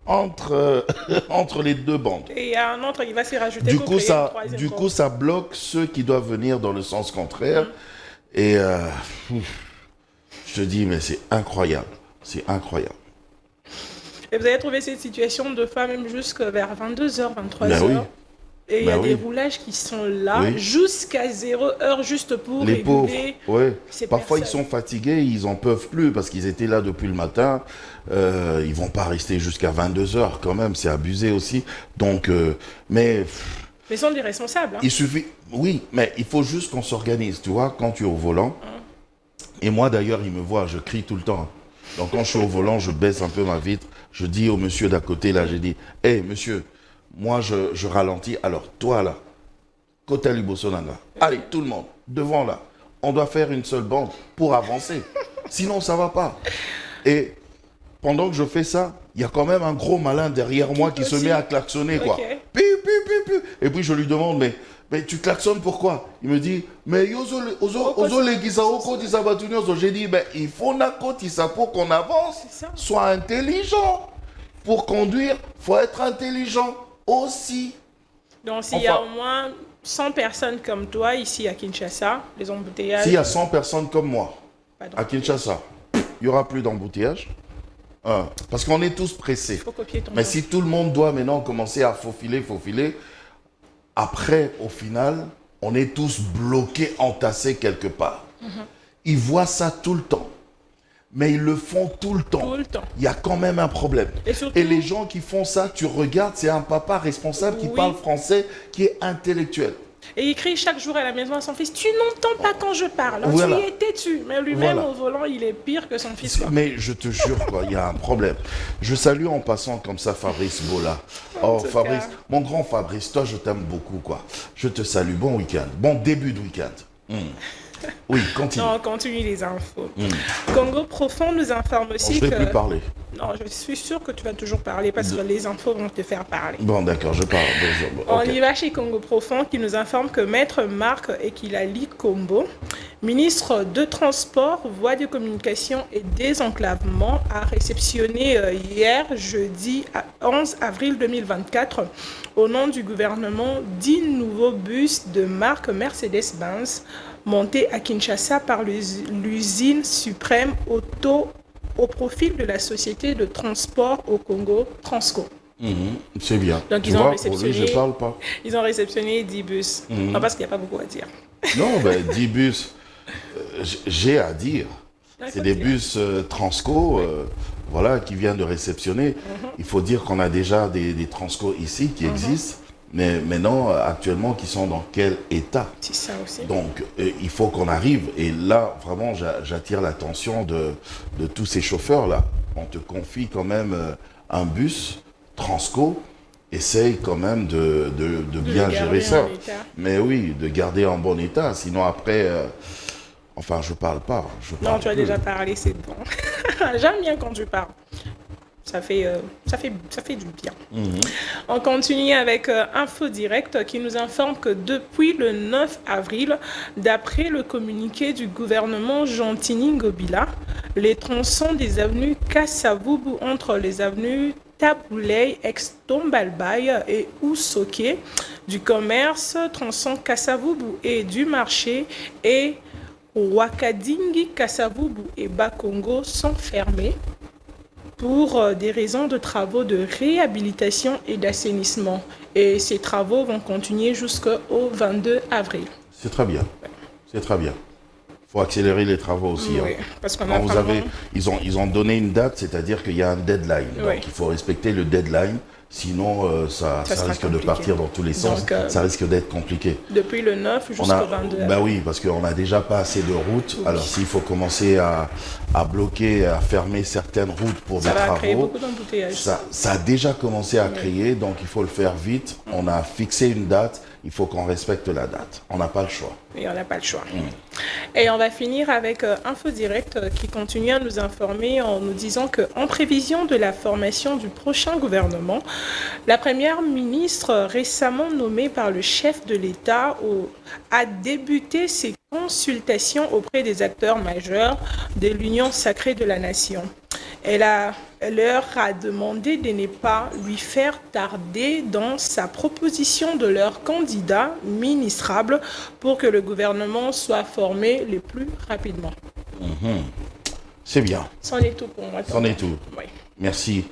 entre les deux bandes. Et il y a un autre qui va s'y rajouter. Du coup, ça bloque ceux qui doivent venir dans le sens contraire. Et je te dis, mais c'est incroyable. C'est incroyable. Et vous avez trouvé cette situation de fois même jusqu'à vers 22h, 23h. Ben oui. Et il y a des roulages qui sont là jusqu'à 0h juste pour les pauvres, ouais. Parfois, personnes. ils sont fatigués, ils en peuvent plus parce qu'ils étaient là depuis le matin. Ils vont pas rester jusqu'à 22h quand même, c'est abusé aussi. Donc, mais ils sont des responsables. Hein. Il suffit, oui, mais il faut juste qu'on s'organise, tu vois, quand tu es au volant. Et moi, d'ailleurs, il me voit, je crie tout le temps. Donc, quand je suis au volant, je baisse un peu ma vitre. Je dis au monsieur d'à côté, là, j'ai dit, hé, monsieur, moi, je ralentis. Alors, toi, là, Kotali Bosonanga, allez, tout le monde, devant, là. On doit faire une seule bande pour avancer. Sinon, ça va pas. Et pendant que je fais ça, il y a quand même un gros malin derrière moi qui se met à klaxonner, quoi. Pi, pi, pi, pi. Et puis, je lui demande, mais tu klaxonnes pourquoi? Il me dit, mais j'ai dit, il faut ça pour qu'on avance. Sois intelligent. Pour conduire, il faut être intelligent aussi. Donc, s'il y a au moins 100 personnes comme toi ici à Kinshasa, les embouteillages... S'il y a 100 personnes comme moi à Kinshasa, il n'y aura plus d'embouteillage. Parce qu'on est tous pressés. Mais si tout le monde doit maintenant commencer à faufiler, après, au final, on est tous bloqués, entassés quelque part. Ils voient ça tout le temps. Mais ils le font tout le temps. Il y a quand même un problème. Et les gens qui font ça, tu regardes, c'est un papa responsable qui parle français, qui est intellectuel. Et il crie chaque jour à la maison à son fils, tu n'entends pas quand je parle, voilà. Tu y étais tu. Mais lui-même au volant, il est pire que son fils. Quoi. Mais je te jure, quoi, il y a un problème. Je salue en passant comme ça Fabrice Bola. Oh Fabrice, mon grand Fabrice, toi je t'aime beaucoup, quoi. Je te salue, bon week-end, bon début de week-end. Oui, continue. Non, continue les infos. Congo Profond nous informe aussi je ne vais plus parler. Non, je suis sûr que tu vas toujours parler parce que les infos vont te faire parler. Bon, d'accord, je parle. On y va chez Congo Profond qui nous informe que Maître Marc Ekilali Kombo, ministre de Transport, Voies de Communication et Désenclavement, a réceptionné hier, jeudi 11 avril 2024, au nom du gouvernement, 10 nouveaux bus de marque Mercedes-Benz montés à Kinshasa par l'usine suprême auto au profit de la société de transport au Congo, Transco. C'est bien. Donc, tu vois, pour lui, je parle pas. Ils ont réceptionné 10 bus. Non, parce qu'il n'y a pas beaucoup à dire. Non, 10 bus, j'ai à dire. C'est des bus Transco voilà, qui viennent de réceptionner. Il faut dire qu'on a déjà des Transco ici qui existent. Mais maintenant, actuellement, qui sont dans quel état? C'est ça aussi. Donc, il faut qu'on arrive. Et là, vraiment, j'attire l'attention de tous ces chauffeurs-là. On te confie quand même un bus Transco. Essaye quand même de bien gérer ça. Mais oui, de garder en bon état. Sinon, après... enfin, je parle pas. Non, tu as déjà parlé, c'est bon. J'aime bien quand tu parles. Ça fait du bien. On continue avec Info Direct qui nous informe que depuis le 9 avril, d'après le communiqué du gouvernement Gentini-Ngobila, les tronçons des avenues Kassavubu entre les avenues Taboulay, Ex-Tombalbaye et Ousoké, du commerce, tronçon Kassavubu et du marché et Wakadingi, Kassavubu et Bakongo sont fermés pour des raisons de travaux de réhabilitation et d'assainissement. Et ces travaux vont continuer jusqu'au 22 avril. C'est très bien. C'est très bien. Il faut accélérer les travaux aussi. Oui, parce qu'on a ils ont donné une date, c'est-à-dire qu'il y a un deadline. Oui. Donc il faut respecter le deadline. Sinon, ça risque compliqué. De partir dans tous les sens. Donc, ça risque d'être compliqué. Depuis le 9 jusqu'au 22. Ben oui, parce qu'on n'a déjà pas assez de routes. Oui. Alors, s'il faut commencer à bloquer, à fermer certaines routes pour des travaux... Ça va créer beaucoup d'embouteillages. Ça a déjà commencé à créer, donc il faut le faire vite. On a fixé une date il faut qu'on respecte la date. On n'a pas le choix. Et on n'a pas le choix. Et on va finir avec Info Direct qui continue à nous informer en nous disant qu'en prévision de la formation du prochain gouvernement, la première ministre récemment nommée par le chef de l'État a débuté ses consultations auprès des acteurs majeurs de l'Union sacrée de la nation. Elle leur a demandé de ne pas lui faire tarder dans sa proposition de leur candidat ministrable pour que le gouvernement soit formé le plus rapidement. C'est bien. C'en est tout pour moi. C'en est tout. Oui. Merci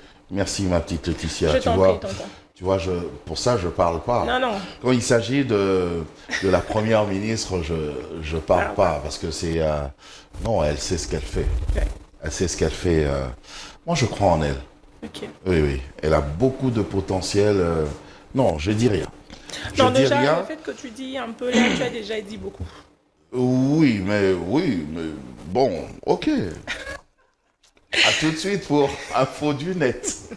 ma petite Laetitia. Je t'en prie, tonton. Tu vois, pour ça, je parle pas. Non. Quand il s'agit de la première ministre, je parle pas parce que c'est... non, elle sait ce qu'elle fait. Ouais. Elle sait ce qu'elle fait. Moi, je crois en elle. Ok. Oui. Elle a beaucoup de potentiel. Non, je dis rien. Non, Je dis déjà, rien. le fait que tu dis un peu là, tu as déjà dit beaucoup. Oui, mais bon, ok. À tout de suite pour Info du Net.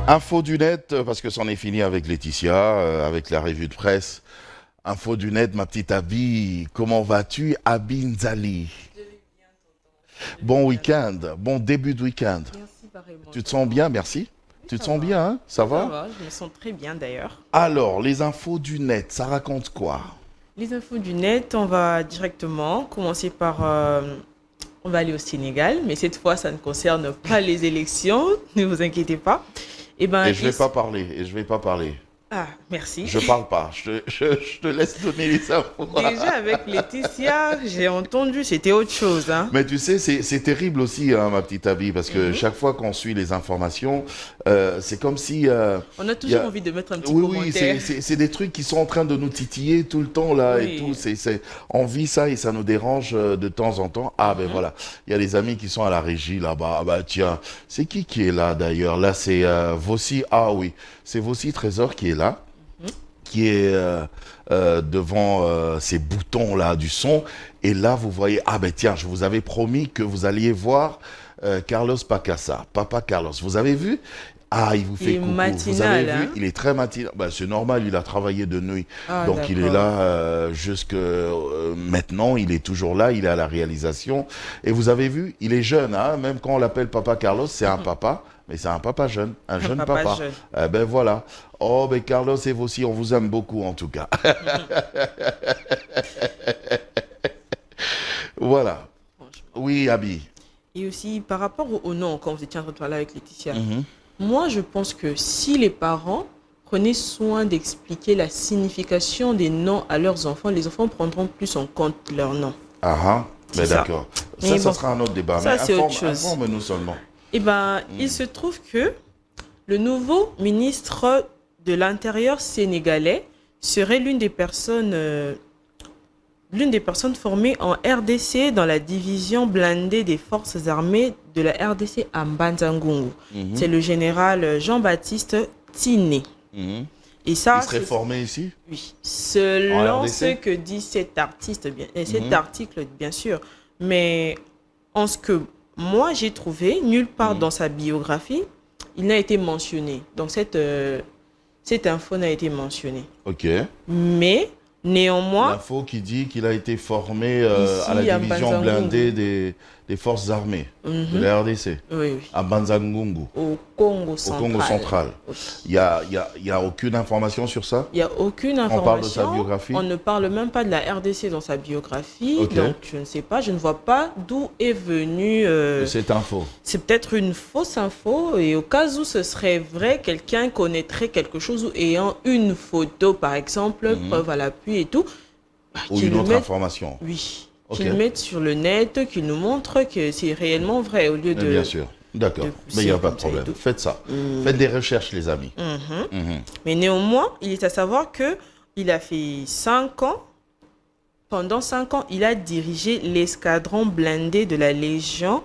Info du Net, parce que c'en est fini avec Laetitia, avec la revue de presse. Info du Net, ma petite Abby, comment vas-tu, Abby Nzali? Bon week-end, bon début de week-end. Merci, pareillement. Tu te sens bien, merci? Tu te sens bien, hein? Ça va? Je me sens très bien d'ailleurs. Alors, les infos du net, ça raconte quoi? Les infos du net, on va directement commencer par... on va aller au Sénégal, mais cette fois, ça ne concerne pas les élections, ne vous inquiétez pas. Et je vais pas parler. Ah, merci. Je parle pas, je te laisse donner les infos. Déjà, avec Laetitia, j'ai entendu, c'était autre chose. Hein. Mais tu sais, c'est terrible aussi, hein, ma petite Abby, parce que chaque fois qu'on suit les informations, c'est comme si... on a toujours envie de mettre un petit oui, commentaire. c'est des trucs qui sont en train de nous titiller tout le temps, là, Oui. et tout. On vit ça et ça nous dérange de temps en temps. Ah, ben voilà, il y a des amis qui sont à la régie, là-bas. Ah, bah tiens, c'est qui est là, d'ailleurs? Là, c'est Vossi. Ah oui, c'est Vossi Trésor qui est là. Qui est devant ces boutons-là du son. Et là, vous voyez, ah ben tiens, je vous avais promis que vous alliez voir Carlos Pacassa, Papa Carlos. Vous avez vu? Ah, il vous fait Il est coucou. matinal, Vous avez hein? vu? Il est très matinal. Ben, c'est normal, il a travaillé de nuit. Ah, donc il est d'accord. là jusque maintenant, il est toujours là, il est à la réalisation. Et vous avez vu, il est jeune, hein? Même quand on l'appelle Papa Carlos, c'est un papa. Mais c'est un papa jeune, un jeune papa. jeune. Eh ben voilà. Oh, ben Carlos et vous aussi, on vous aime beaucoup en tout cas. Voilà. Oui, Abby. Et aussi, par rapport au nom, quand vous étiez en train de parler avec Laetitia, moi, je pense que si les parents prenaient soin d'expliquer la signification des noms à leurs enfants, les enfants prendront plus en compte leurs noms. Ah ah, ben C'est ça. d'accord. Ça, Mais ça bon, sera un autre débat. ça, Mais c'est autre chose. informe-nous seulement. Eh bien, il se trouve que le nouveau ministre de l'Intérieur sénégalais serait l'une des personnes formées en RDC dans la division blindée des forces armées de la RDC à Mbanzangungu. C'est le général Jean-Baptiste Tiné. Et ça, Il serait formé ici? oui, En selon RDC? ce que dit cet article, bien sûr. Mais en ce que moi j'ai trouvé, nulle part dans sa biographie, il n'a été mentionné. Donc cette info n'a été mentionnée. Ok. Mais néanmoins, L'info qui dit qu'il a été formé Ici, à la à division Mbanzangungu. blindée des forces armées de la RDC, oui, à Mbanzangungu, au Congo au central. Congo central. Oui. Il y a aucune information sur ça? Il n'y a aucune information. On parle de sa biographie? On ne parle même pas de la RDC dans sa biographie. Ok. Donc, je ne sais pas, je ne vois pas d'où est venue... Cette info. C'est peut-être une fausse info. Et au cas où ce serait vrai, quelqu'un connaîtrait quelque chose ou ayant une photo, par exemple, preuve à l'appui et tout. Ou qu'il une le autre mette- information. Oui. Ok. Qu'il le mette sur le net, qu'il nous montre que c'est réellement vrai au lieu Mais de... bien sûr. D'accord, de mais il n'y a poussière pas de comme ça et problème. tout. Faites ça. Faites des recherches, les amis. Mhm. Mais néanmoins, il est à savoir que il a fait 5 ans. Pendant 5 ans, il a dirigé l'escadron blindé de la Légion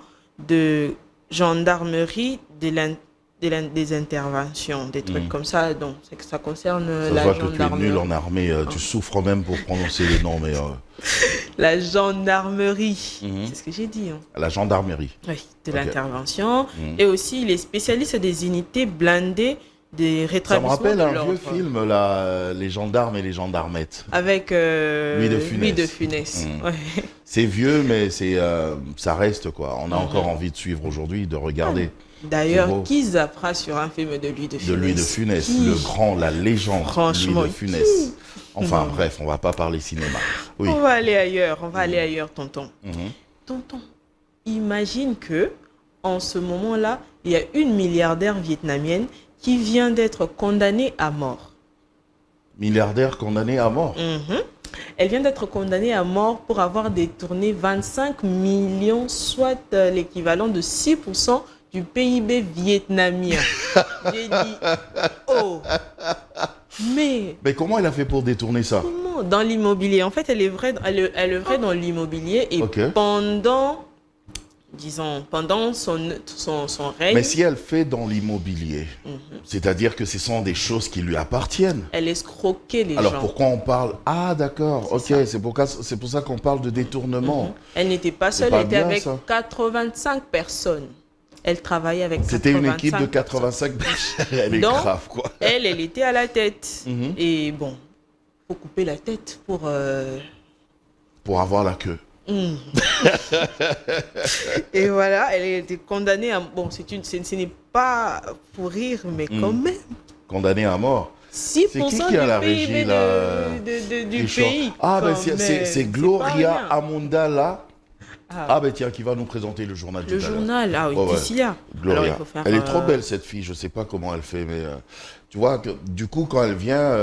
de gendarmerie des interventions, des trucs comme ça. Donc, c'est que ça concerne Ça se la voit que tu es gendarmerie. nul en armée. Tu souffres même pour prononcer les noms, mais La gendarmerie, Mhm. c'est ce que j'ai dit. Hein. la gendarmerie. Oui, de Ok. l'intervention. Mhm. Et aussi, il est spécialiste des unités blindées des Ça me rétablissements rappelle de un l'ordre. vieux film, là, Les gendarmes et les gendarmettes. Avec Louis de Funès. Louis de Funès. Mhm. Ouais. C'est vieux, mais ça reste, quoi. On a encore envie de suivre aujourd'hui, de regarder. C'est D'ailleurs, beau. qui zappera sur un film de Louis de Funès? De Louis de Funès, Qui? le grand, la légende Franchement, Louis de Funès. Enfin, Non. bref, on va pas parler cinéma. Oui. On va aller ailleurs, tonton. Mhm. Tonton, imagine que en ce moment-là, il y a une milliardaire vietnamienne qui vient d'être condamnée à mort. Milliardaire condamné à mort. Mhm. Elle vient d'être condamnée à mort pour avoir détourné 25 millions, soit l'équivalent de 6% du PIB vietnamien. J'ai dit, oh, mais Mais comment elle a fait pour détourner ça? comment dans l'immobilier? En fait, elle œuvrait dans l'immobilier et Ok. pendant, disons, pendant son règne, Mais si elle fait dans l'immobilier, c'est-à-dire que ce sont des choses qui lui appartiennent. elle escroquait les Alors gens. pourquoi on parle? Ah d'accord, ok, ça. c'est pour ça qu'on parle de détournement. Elle n'était pas C'est seule, pas elle était bien, avec ça. 85 personnes. Elle travaillait avec 85 C'était une équipe de personnes. 85 personnes. Elle est Donc, grave, quoi. Elle était à la tête. Mhm. Et bon, faut couper la tête pour... Pour avoir la queue. Et voilà, elle a été condamnée à... Bon, ce n'est pas pour rire, mais quand même. Condamnée à mort. 6% C'est qui a la du régie, PIB là, du qui chante? pays. Ah, ben quand c'est même. pas Gloria rien. Amundala. Ah. Ah, ben tiens, qui va nous présenter le journal tout Le à l'heure. journal, ah oui, Ouais, ouais. Tissia. Gloria. Alors, il faut faire, Elle est trop belle, cette fille. Je sais pas comment elle fait, mais tu vois, que, du coup, quand elle vient,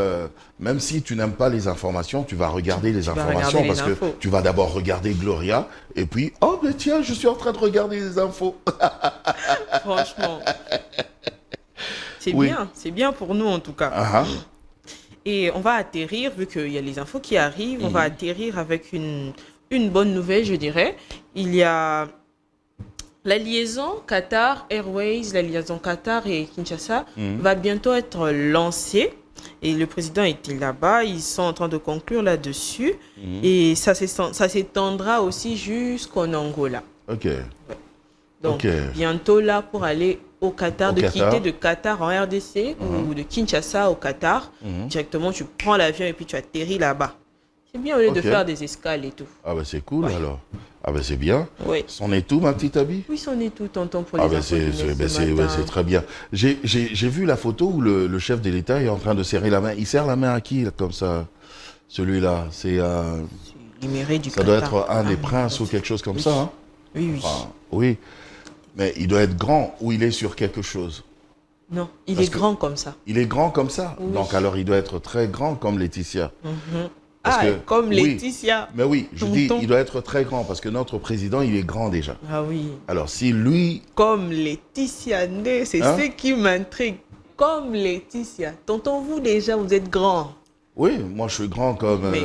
même si tu n'aimes pas les informations, tu vas regarder les vas informations regarder parce les que infos. tu vas d'abord regarder Gloria et puis, oh, ben tiens, je suis en train de regarder les infos. Franchement. Oui. C'est bien pour nous en tout cas. Ah, ah. Et on va atterrir, vu qu'il y a les infos qui arrivent, on va atterrir avec une bonne nouvelle, je dirais. Il y a la liaison Qatar Airways, la liaison Qatar et Kinshasa va bientôt être lancée. Et le président était là-bas, ils sont en train de conclure là-dessus. Et ça s'étendra aussi jusqu'en Angola. Ok. Donc, Ok. bientôt là pour aller au Qatar, Au de Qatar. quitter de Qatar en RDC ou de Kinshasa au Qatar. Directement, tu prends l'avion et puis tu atterris là-bas. C'est bien au lieu de Ok. faire des escales et tout. Ah, ben c'est cool Ouais. alors. Ah, ben c'est bien. Oui. C'en est tout, ma petite Abby? Oui, c'en est tout, tonton, pour les Ah ben infos du ce c'est matin. c'est très bien. J'ai vu la photo où le chef de l'État est en train de serrer la main. Il serre la main à qui, là, comme ça? Celui-là, c'est L'émiré du ça doit Qatar. être un des Ah, princes ou quelque chose comme ça. Hein? Oui, oui. Ah, oui. Mais il doit être grand ou il est sur quelque chose. Non, il Parce est que- grand comme ça. Il est grand comme ça. Oui. Donc alors il doit être très grand comme Laetitia. Parce Ah, que- comme oui. Laetitia. Mais oui, je dis, Tonton. il doit être très grand parce que notre président, il est grand déjà. Ah oui. Alors si lui, Comme Laetitia Ndé, c'est Hein? ce qui m'intrigue. Comme Laetitia. Tonton, vous déjà, vous êtes grand. oui, moi je suis grand comme, Mais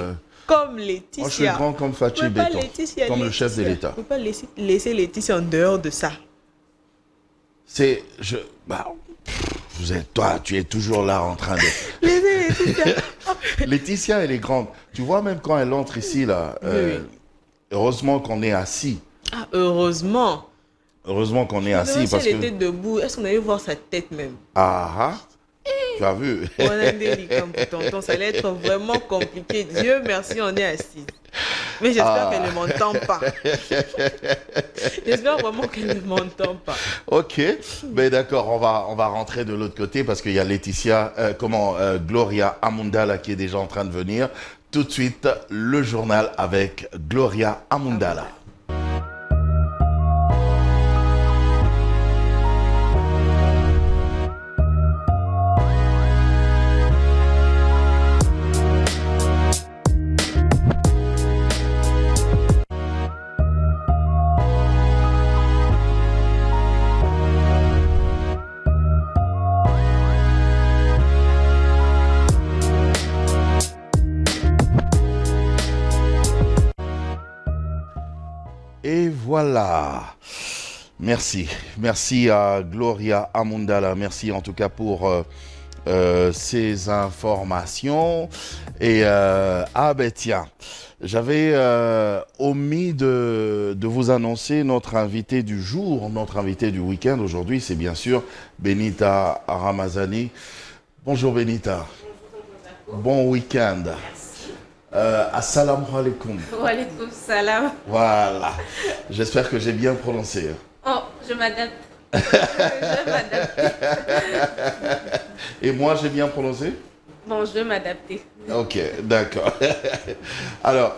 comme moi je suis Laetitia. grand comme Vous Fachi pouvez pas Béton, Laetitia, comme le chef de Laetitia. l'État. Vous pouvez pas laisser Laetitia en dehors de ça. Toi, tu es toujours là en train de. Laissez Laetitia. Laetitia, elle est grande. Tu vois, même quand elle entre ici, là, Oui. heureusement qu'on est assis. Ah, heureusement. Heureusement qu'on est Même assis si parce elle que. était debout, est-ce qu'on allait voir sa tête même? Ah ah, tu as vu. On a un délicat pour tonton, ça allait être vraiment compliqué. Dieu merci, on est assis. Mais j'espère qu'elle ne m'entend pas. J'espère vraiment qu'elle ne m'entend pas. Ok, mais d'accord, on va rentrer de l'autre côté parce qu'il y a Laetitia, Gloria Amundala qui est déjà en train de venir. Tout de suite, le journal avec Gloria Amundala. Et voilà. Merci. Merci à Gloria Amundala. Merci en tout cas pour ces informations. Et ben tiens, j'avais omis de vous annoncer notre invité du jour, notre invité du week-end. Aujourd'hui, c'est bien sûr Benita Ramazani. Bonjour Benita. Bon week-end. Assalamu alaikum. Wa alaikum salam. Voilà. J'espère que j'ai bien prononcé. Oh, je m'adapte. Je m'adapte. Et moi, j'ai bien prononcé? Bon, je vais m'adapter. Ok, d'accord. Alors,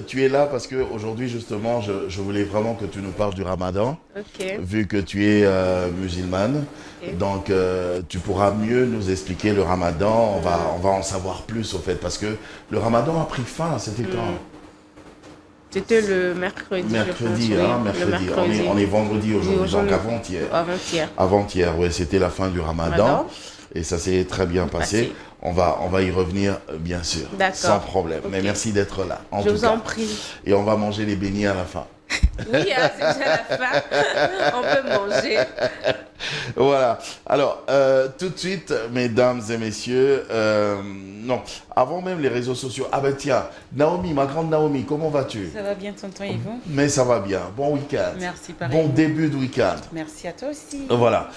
tu es là parce qu'aujourd'hui, justement, je voulais vraiment que tu nous parles du Ramadan, Ok. vu que tu es musulmane. Ok. Donc, tu pourras mieux nous expliquer le Ramadan. On va en savoir plus, au fait, parce que le Ramadan a pris fin. C'était quand? C'était le mercredi. Mercredi, je pense, hein, oui. mercredi. Le mercredi. On est vendredi aujourd'hui, donc aujourd'hui. avant-hier. Avant-hier. Avant-hier, oui, c'était la fin du Ramadan. Ramadan. Et ça s'est très bien passé. On va y revenir, bien sûr, D'accord. sans problème. Ok. Mais merci d'être là, en Je tout vous cas. en prie. Et on va manger les beignets à la fin. Oui, hein, c'est déjà la fin. On peut manger. Voilà. Alors, tout de suite, mesdames et messieurs, non, avant même les réseaux sociaux. Ah ben tiens, Naomi, ma grande Naomi, comment vas-tu? Ça va bien, tonton Yvon? Mais ça va bien. Bon week-end. Merci, pareil. Bon début de week-end. Merci à toi aussi. Voilà.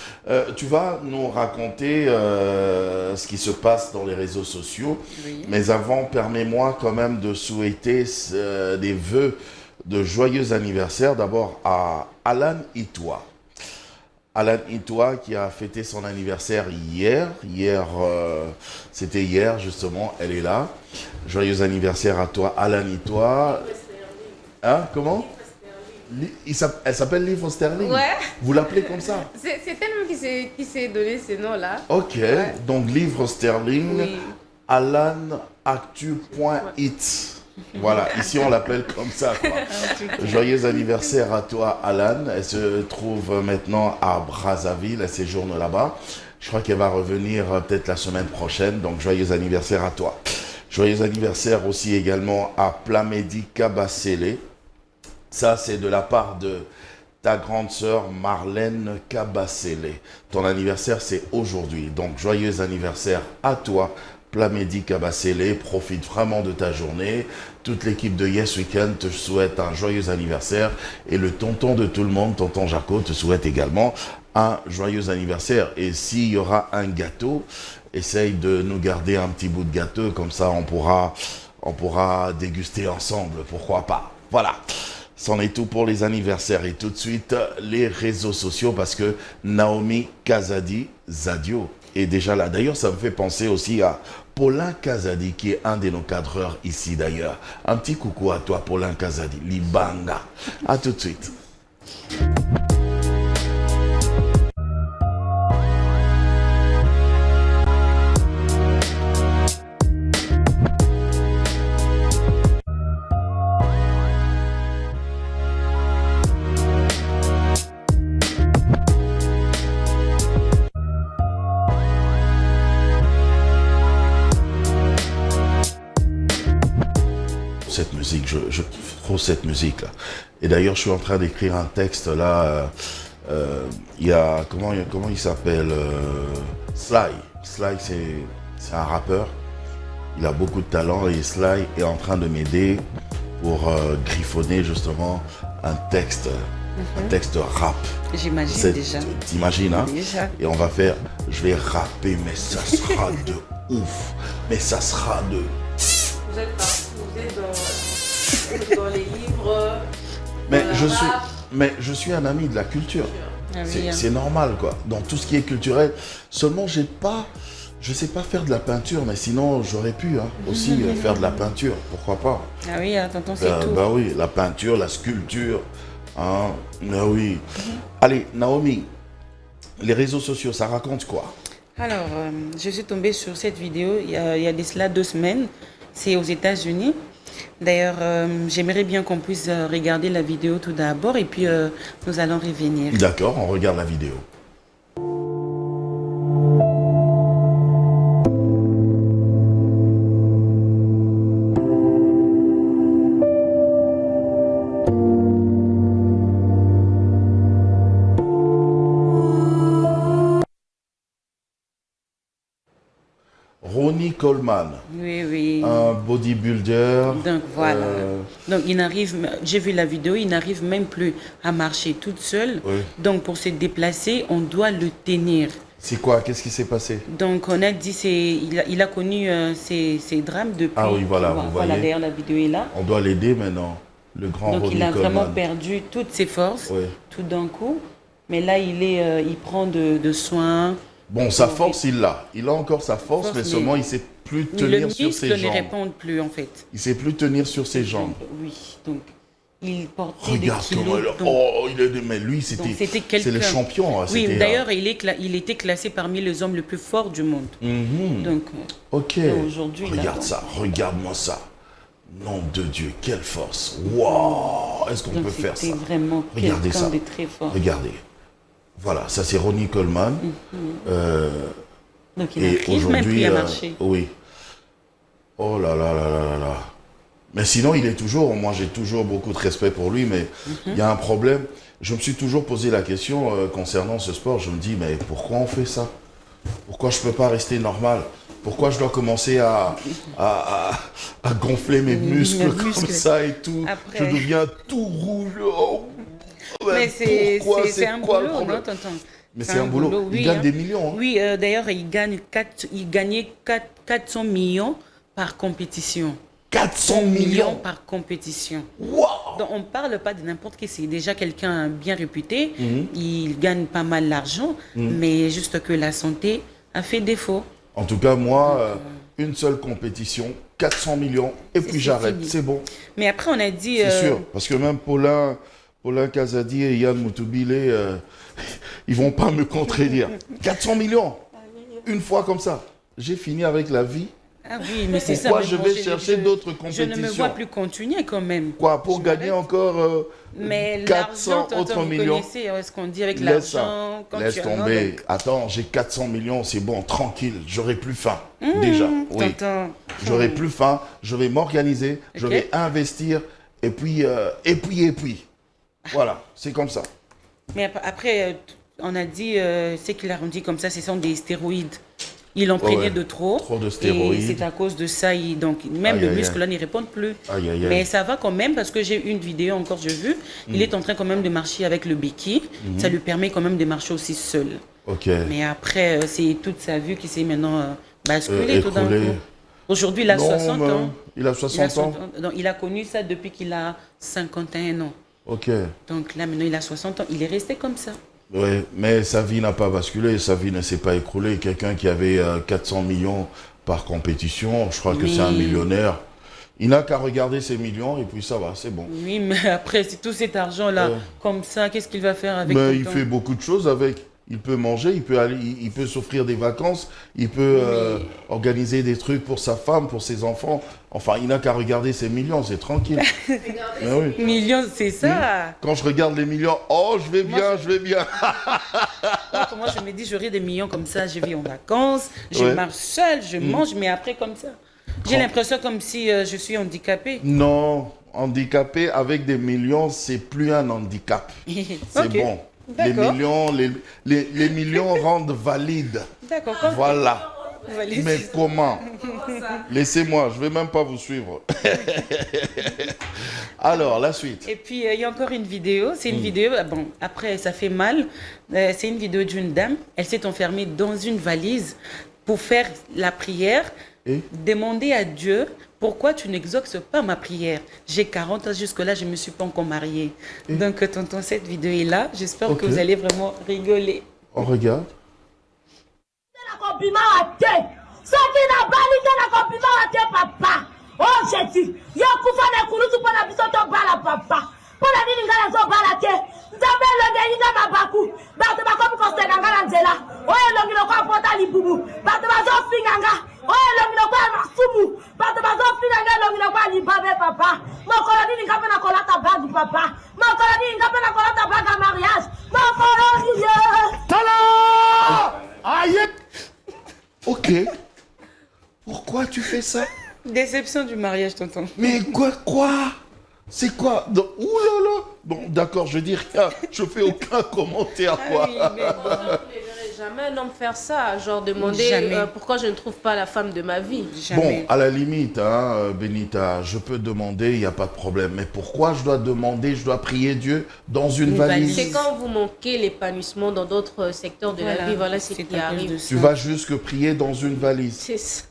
Tu vas nous raconter ce qui se passe dans les réseaux sociaux. Oui. Mais avant, permets-moi quand même de souhaiter des vœux de joyeux anniversaire d'abord à Alan Itoa. Alan Itoa qui a fêté son anniversaire hier. C'était hier justement, elle est là. Joyeux anniversaire à toi, Alan Itoa. Hein, comment? Elle s'appelle Livre Sterling. Ouais. Vous l'appelez comme ça? C'est elle-même qui s'est donné ce nom-là. Ok, Ouais. donc Livre Sterling, Oui. alanactu.it. Voilà, ici on l'appelle comme ça, quoi. Joyeux anniversaire à toi, Alan. Elle se trouve maintenant à Brazzaville, elle séjourne là-bas. Je crois qu'elle va revenir peut-être la semaine prochaine, donc joyeux anniversaire à toi. Joyeux anniversaire aussi également à Plamedi Kabasele. Ça, c'est de la part de ta grande sœur Marlène Kabasele. Ton anniversaire, c'est aujourd'hui. Donc, joyeux anniversaire à toi, Plamedi Kabasele. Profite vraiment de ta journée. Toute l'équipe de Yes Weekend te souhaite un joyeux anniversaire. Et le tonton de tout le monde, tonton Jaco, te souhaite également un joyeux anniversaire. Et s'il y aura un gâteau, essaye de nous garder un petit bout de gâteau. Comme ça, on pourra déguster ensemble. Pourquoi pas? Voilà. C'en est tout pour les anniversaires. Et tout de suite, les réseaux sociaux, parce que Naomi Kazadi Zadio est déjà là. D'ailleurs, ça me fait penser aussi à Paulin Kazadi, qui est un de nos cadreurs ici d'ailleurs. Un petit coucou à toi, Paulin Kazadi. Libanga. À tout de suite. Cette musique, je kiffe trop cette musique là. Et d'ailleurs, je suis en train d'écrire un texte là. Il y a comment il s'appelle Sly. Sly, c'est un rappeur. Il a beaucoup de talent et Sly est en train de m'aider pour griffonner justement un texte rap. J'imagine déjà. T'imagines, hein? Déjà. Et je vais rapper, mais ça sera de ouf. Mais ça sera de... Vous êtes partout. Vous êtes dans les livres. Mais dans le je suis, rap. mais je suis un ami de la culture. Ah oui, hein. C'est normal, quoi. Dans tout ce qui est culturel. Seulement, je sais pas faire de la peinture, mais sinon, j'aurais pu aussi faire de la peinture. Pourquoi pas? Ah oui, hein, tonton, c'est tout. Bah oui, la peinture, la sculpture. Hein, bah oui. Allez, Naomi, les réseaux sociaux, ça raconte quoi? Alors, je suis tombée sur cette vidéo il y a de cela 2 semaines. C'est aux États-Unis. D'ailleurs, j'aimerais bien qu'on puisse regarder la vidéo tout d'abord et puis nous allons revenir. D'accord, on regarde la vidéo. Coleman, Oui, oui. un bodybuilder. Donc voilà. euh, Donc il n'arrive, j'ai vu la vidéo, il n'arrive même plus à marcher toute seule. Oui. Donc pour se déplacer, on doit le tenir. C'est quoi? Qu'est-ce qui s'est passé? Donc on a dit, il a connu ces drames depuis. Ah oui, voilà, vous Voilà, voyez. d'ailleurs la vidéo est là. On doit l'aider maintenant, le grand Donc il Ronnie a vraiment Coleman. perdu toutes ses forces, Oui. tout d'un coup. Mais là, il prend de soins. Bon, sa force, il l'a. Il a encore sa force, mais seulement il ne sait plus Le tenir sur muscle ses ne jambes. répond plus en fait. Il ne sait plus tenir sur ses jambes. Oui, donc il portait Regarde des kilos. comment il... donc- Oh, il est... Mais lui, donc c'était c'était c'est le quelqu'un. champion. Hein, Oui, c'était, d'ailleurs, il était classé parmi les hommes les plus forts du monde. Mhm. Donc, Ok. aujourd'hui, là, Regarde bon. ça, regarde-moi ça. Nom de Dieu, quelle force. Waouh. Est-ce qu'on donc peut faire ça? c'était vraiment Regardez quelqu'un ça. de très fort. Regardez. Voilà, ça c'est Ronnie Coleman. Donc il Et n'arrive même aujourd'hui, plus à marcher. oui. Oh là là là là là là. Mais sinon, il est toujours, moi j'ai toujours beaucoup de respect pour lui, mais il y a un problème. Je me suis toujours posé la question concernant ce sport. Je me dis, mais pourquoi on fait ça? Pourquoi je ne peux pas rester normal? Pourquoi je dois commencer à gonfler mes muscles comme muscles. ça et tout? Après. Je deviens tout rouge. Oh, Mais pourquoi? c'est un quoi le boulot, problème? non, tonton? Mais c'est un boulot. oui, Il gagne hein. des millions. Hein. Oui, d'ailleurs, il gagnait 400 millions par compétition. 400 millions. par compétition. Waouh! Donc, on ne parle pas de n'importe qui, c'est déjà quelqu'un bien réputé. Mhm. Il gagne pas mal d'argent, mais juste que la santé a fait défaut. En tout cas, moi, une seule compétition, 400 millions, et puis c'est j'arrête. fini. C'est bon. Mais après, on a dit... C'est sûr. Parce que même Paulin Kazadi et Yann Moutoubilé, ils vont pas me contredire. 400 millions, une fois comme ça. J'ai fini avec la vie. Ah oui, mais c'est ça. Pourquoi mais je bon, vais chercher d'autres Je ne me vois compétitions? plus continuer quand même. Quoi, pour Je gagner m'arrête. encore Mais 400 l'argent, autres tonton, vous millions? connaissez ce qu'on dit avec Laisse ça. l'argent. quand Laisse tu en as, tomber. donc- Attends, j'ai 400 millions, c'est bon, tranquille. J'aurai plus faim. Déjà, oui. Tonton. J'aurai plus faim, je vais m'organiser, je Ok. vais investir, et puis. Voilà, c'est comme ça. Mais après, on a dit, ce qu'il a rendu comme ça, ce sont des stéroïdes. Il en prenait ouais. de trop. Trop de stéroïdes. Et c'est à cause de ça, donc même Aïe, le aïe, muscle là n'y répond plus. Aïe, aïe, aïe. Mais ça va quand même parce que j'ai une vidéo encore, j'ai vu. Il est en train quand même de marcher avec le béquille. Ça lui permet quand même de marcher aussi seul. Ok. Mais après, c'est toute sa vue qui s'est maintenant basculée tout d'un écroulée. coup. Aujourd'hui, il a Non, 60 mais ans. il a Il a 60 ans. Donc, il a connu ça depuis qu'il a 51 ans. Ok. Donc là, maintenant, il a 60 ans. Il est resté comme ça. Oui, mais sa vie n'a pas basculé, sa vie ne s'est pas écroulée. Quelqu'un qui avait 400 millions par compétition, je crois que c'est un Oui. millionnaire. Il n'a qu'à regarder ses millions et puis ça va, c'est bon. Oui, mais après, c'est tout cet argent-là, Ouais. comme ça, qu'est-ce qu'il va faire avec Mais tout il le fait temps? beaucoup de choses avec. Il peut manger, il peut aller, il peut s'offrir des vacances, il peut organiser des trucs pour sa femme, pour ses enfants. Enfin, il n'a qu'à regarder ses millions, c'est tranquille. Mais oui. Millions, c'est ça. Quand je regarde les millions, oh, je vais bien, je vais bien. Moi, je me dis, j'aurai des millions comme ça, je vis en vacances, je Ouais. marche seule, je mange, mais après, comme ça. J'ai l'impression comme si je suis handicapée. Non, handicapé avec des millions, c'est plus un handicap. C'est Ok. bon. Les D'accord. millions, les millions rendent valide. D'accord. Quand- Voilà. Valide. Mais comment? Laissez-moi, je vais même pas vous suivre. Alors, la suite. Et puis, il y a encore une vidéo. C'est une vidéo, bon, après, ça fait mal. C'est une vidéo d'une dame. Elle s'est enfermée dans une valise pour faire la prière. Et? Demander à Dieu, pourquoi tu n'exauces pas ma prière? J'ai 40 ans jusque-là, je ne me suis pas encore mariée. Donc, tonton, cette vidéo est là. J'espère Ok. que vous allez vraiment rigoler. On regarde. Compliment à te. Soki na bali te na compliment à te papa. Oh Jésus. Yo kufa na kurusu pona biso to bala papa. Pona nini ngala zo bala te. Nzambe longe yinga mabaku. Bato bakomi kostenga ngala nzela. Oyo longi loko apota libubu. Bato bazo finganga. Oyo longi loko masumu. Bato bazo finganga longi loko libabe papa. Mokolo nini ngape na kolata bagi papa. Mokolo nini ngape na kolata baga mariage. Mokolo nini. Aïe! Ok. Pourquoi tu fais ça? Déception du mariage, tonton. Mais quoi? C'est quoi? Ouh là là! Bon, d'accord, je dis rien. Je fais aucun commentaire, quoi. Ah oui, mais bon. jamais un homme faire ça, genre demander Jamais. pourquoi je ne trouve pas la femme de ma vie. Jamais. Bon, à la limite, hein, Benita, je peux demander, il n'y a pas de problème. Mais pourquoi je dois demander, je dois prier Dieu dans une Une valise? C'est quand vous manquez l'épanouissement dans d'autres secteurs de la vie, voilà ce qui à cause de arrive. ça. Tu vas jusque prier dans une valise. C'est ça.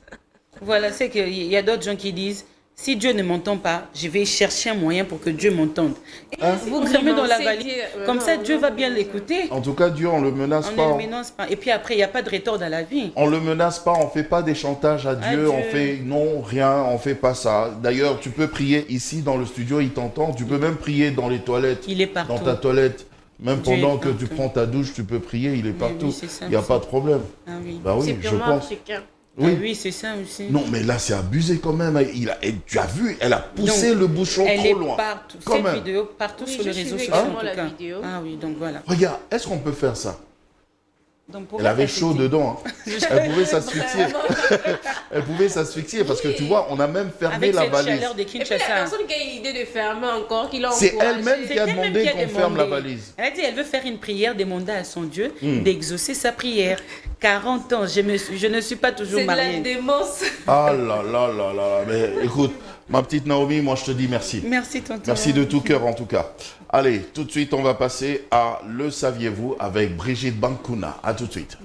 Voilà, c'est qu'il y a d'autres gens qui disent, si Dieu ne m'entend pas, je vais chercher un moyen pour que Dieu m'entende. Et vous grimez dans la c'est valise, Dieu, comme ça non, Dieu non, va non, bien non. l'écouter. En tout cas, Dieu, on le menace On pas. ne le menace pas. Et puis après, il n'y a pas de retort dans la vie. On le menace pas, on fait pas des chantages à Dieu, Dieu. on fait non, rien, on fait pas ça. D'ailleurs, tu peux prier ici dans le studio, il t'entend. Tu peux même prier dans les toilettes, Il est partout. dans ta toilette. Même Dieu pendant est que tu partout. prends ta douche, tu peux prier, il est Mais partout. oui, c'est ça Il n'y a aussi. pas de problème. Ah oui. Bah C'est oui, je purement pense. africain. Oui. Ah oui, c'est ça aussi. Non, mais là, c'est abusé quand même. Et tu as vu, elle a poussé Donc, le bouchon Elle trop est loin. partout. Quand Cette même. vidéo partout Oui, sur je les réseaux suivais sociaux en également tout la cas. vidéo. Ah oui, donc voilà. Regarde, est-ce qu'on peut faire ça? Donc, pour Elle avait elle, chaud c'était- dedans. Hein. Elle pouvait s'asphyxier. Elle pouvait s'asphyxier parce que tu vois, on a même fermé Avec la cette valise. chaleur de Et puis la Kinshasa. personne qui a eu l'idée de fermer encore, qui l'a C'est encouragé. elle-même qui a C'est elle-même demandé qui a qu'on ferme la demandé. valise. Elle a dit, elle veut faire une prière, demander à son Dieu Hmm. d'exaucer sa prière. 40 ans, je ne suis pas toujours C'est de la mariée. démence. Ah là là là là. Mais écoute, ma petite Naomi, moi je te dis merci. Merci, tonton. Merci de tout cœur en tout cas. Allez, tout de suite, on va passer à Le Saviez-vous avec Brigitte Bankuna. À tout de suite.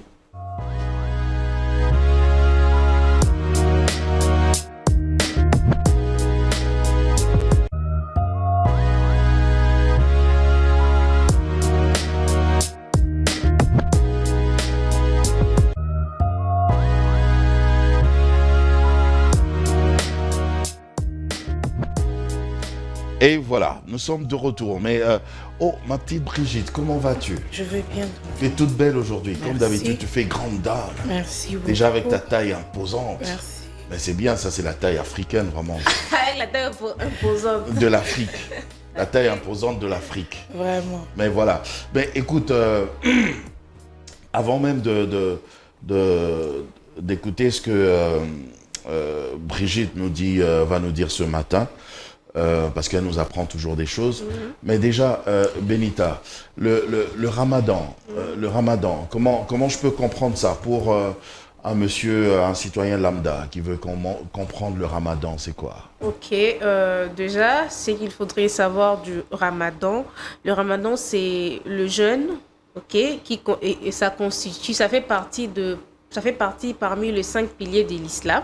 Et voilà, nous sommes de retour. Mais, oh, ma petite Brigitte, comment vas-tu? Je vais bien. Tu es toute belle aujourd'hui. Comme Merci. d'habitude, tu fais grande dame. Merci beaucoup. Déjà avec ta taille imposante. Merci. Mais c'est bien, ça c'est la taille africaine vraiment. Avec la taille imposante. De l'Afrique. La taille imposante de l'Afrique. Vraiment. Mais voilà. Mais écoute, avant même d'écouter ce que Brigitte nous dit, va nous dire ce matin, parce qu'elle nous apprend toujours des choses. Mais déjà, Benita, le Ramadan, comment je peux comprendre ça pour un monsieur, un citoyen lambda qui veut comprendre le Ramadan, c'est quoi? Ok, déjà, c'est qu'il faudrait savoir du Ramadan. Le Ramadan, c'est le jeûne, ok, et ça constitue, ça fait partie parmi les 5 piliers de l'islam.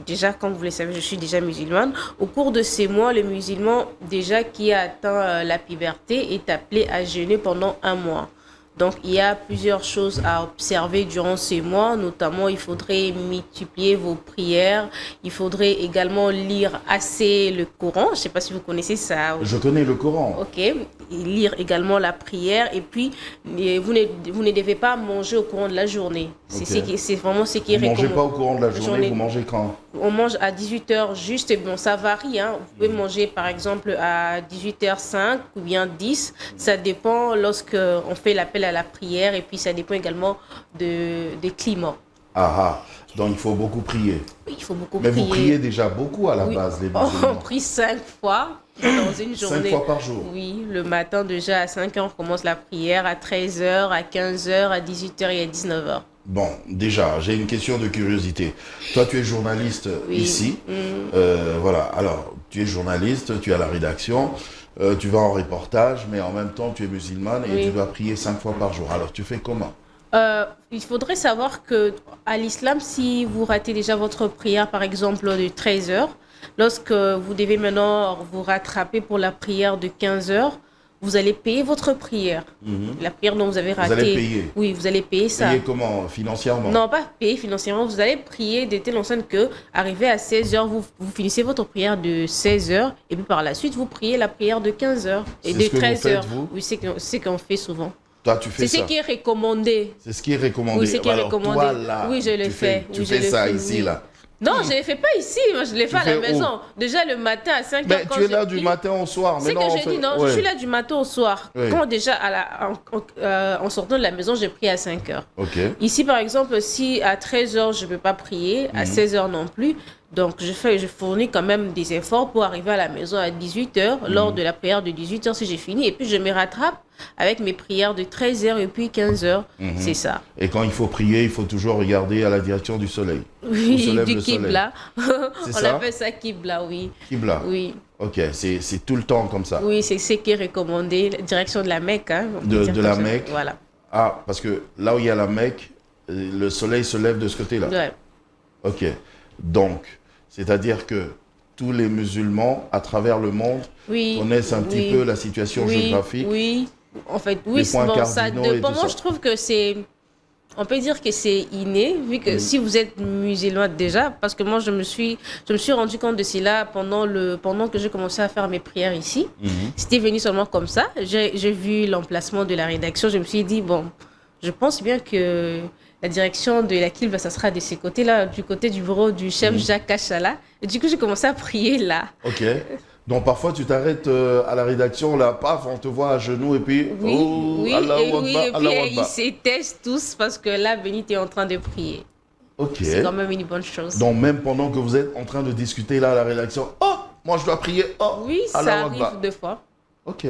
Déjà, comme vous le savez, je suis déjà musulmane. Au cours de ces mois, le musulman déjà qui a atteint la puberté est appelé à jeûner pendant 1 mois. Donc, il y a plusieurs choses à observer durant ces mois. Notamment, il faudrait multiplier vos prières. Il faudrait également lire assez le Coran. Je ne sais pas si vous connaissez ça. Je connais le Coran. Ok. Et lire également la prière. Et puis, vous ne devez pas manger au courant de la journée. Ok. C'est vraiment ce qui est Vous ne mangez recommandé. pas au courant de la journée, vous mangez quand? On mange à 18h juste, et bon, ça varie. Hein. Vous pouvez manger par exemple à 18h05 ou bien 10. Ça dépend lorsque on fait l'appel à la prière et puis ça dépend également des climats. Ah ah, donc il faut beaucoup prier. Il faut beaucoup Mais prier. vous priez déjà beaucoup à la Oui. base, les On musulmans. prie 5 fois dans une 5 journée. fois par jour. Oui, le matin déjà à 5h, on commence la prière, à 13h, à 15h, à 18h et à 19h. Bon, déjà, j'ai une question de curiosité. Toi, tu es journaliste Oui. ici. Voilà, alors, tu es journaliste, tu es à la rédaction, tu vas en reportage, mais en même temps, tu es musulmane et Oui. tu dois prier 5 fois par jour. Alors, tu fais comment? Il faudrait savoir que à l'islam, si vous ratez déjà votre prière, par exemple, de 13h, lorsque vous devez maintenant vous rattraper pour la prière de 15h, vous allez payer votre prière. La prière dont vous avez raté. allez payer? Oui, vous allez payer ça. Payer comment? Financièrement? Non, pas payer financièrement. Vous allez prier de telle enceinte que, arrivé à 16h, vous finissez votre prière de 16h et puis par la suite, vous priez la prière de 15h et C'est de ce que vous 13h. faites, vous? Oui, c'est ce qu'on fait souvent. Toi, tu fais C'est ça? ce qui est recommandé. C'est ce qui est recommandé. Oui, c'est qui est Alors, recommandé. toi, là, Oui, je l'ai fait. Tu Oui, je fais l'ai ça fait, ici, oui. là. Non, je ne le fais pas ici. Moi, je le fais à la fais où? maison. Déjà le matin à 5h. Mais quand tu es je là prie, du matin au soir. C'est Mais que non, je dis non, je ouais. suis là du matin au soir. Oui. Quand déjà en sortant de la maison, j'ai prié à 5h. Ok. Ici, par exemple, si à 13h, je ne peux pas prier, à 16h non plus, Donc, je fournis quand même des efforts pour arriver à la maison à 18h, lors de la prière de 18h si j'ai fini. Et puis, je me rattrape avec mes prières de 13h et puis 15h. C'est ça. Et quand il faut prier, il faut toujours regarder à la direction du soleil. Où se Oui, lève du le soleil. Qibla. C'est On ça? appelle ça Qibla, oui. Qibla. Oui, Ok, c'est tout le temps comme ça. oui, c'est ce qui est recommandé, la direction de la Mecque. Hein, on peut De dire la comme ça. Mecque. Voilà. Ah, parce que là où il y a la Mecque, le soleil se lève de ce côté-là. Ouais. Ok. Donc, c'est-à-dire que tous les musulmans à travers le monde Oui, connaissent un petit oui, peu la situation oui, géographique. Oui, en fait, Les oui, points bon, ça cardinaux et dépend. tout Moi, ça. je trouve que c'est. On peut dire que c'est inné, vu que si vous êtes musulman déjà, parce que moi, je me suis rendu compte de cela pendant que j'ai commencé à faire mes prières ici. C'était venu seulement comme ça. J'ai vu l'emplacement de la rédaction. Je me suis dit, bon, je pense bien que la direction de la Qibla, ça sera de ces côtés-là, du côté du bureau du chef Jacques Kachala. Et du coup, j'ai commencé à prier là. Ok. Donc parfois tu t'arrêtes à la rédaction, là, paf, on te voit à genoux et puis Oui, oh, oui, Allahu et, Akbar, oui, et puis Allahu ils Akbar. s'éteignent tous parce que là, Bénit est en train de prier. Ok. C'est quand même une bonne chose. Donc même pendant que vous êtes en train de discuter là à la rédaction, oh, moi je dois prier, oh, Oui, ça Allahu arrive Akbar. 2 fois. Ok.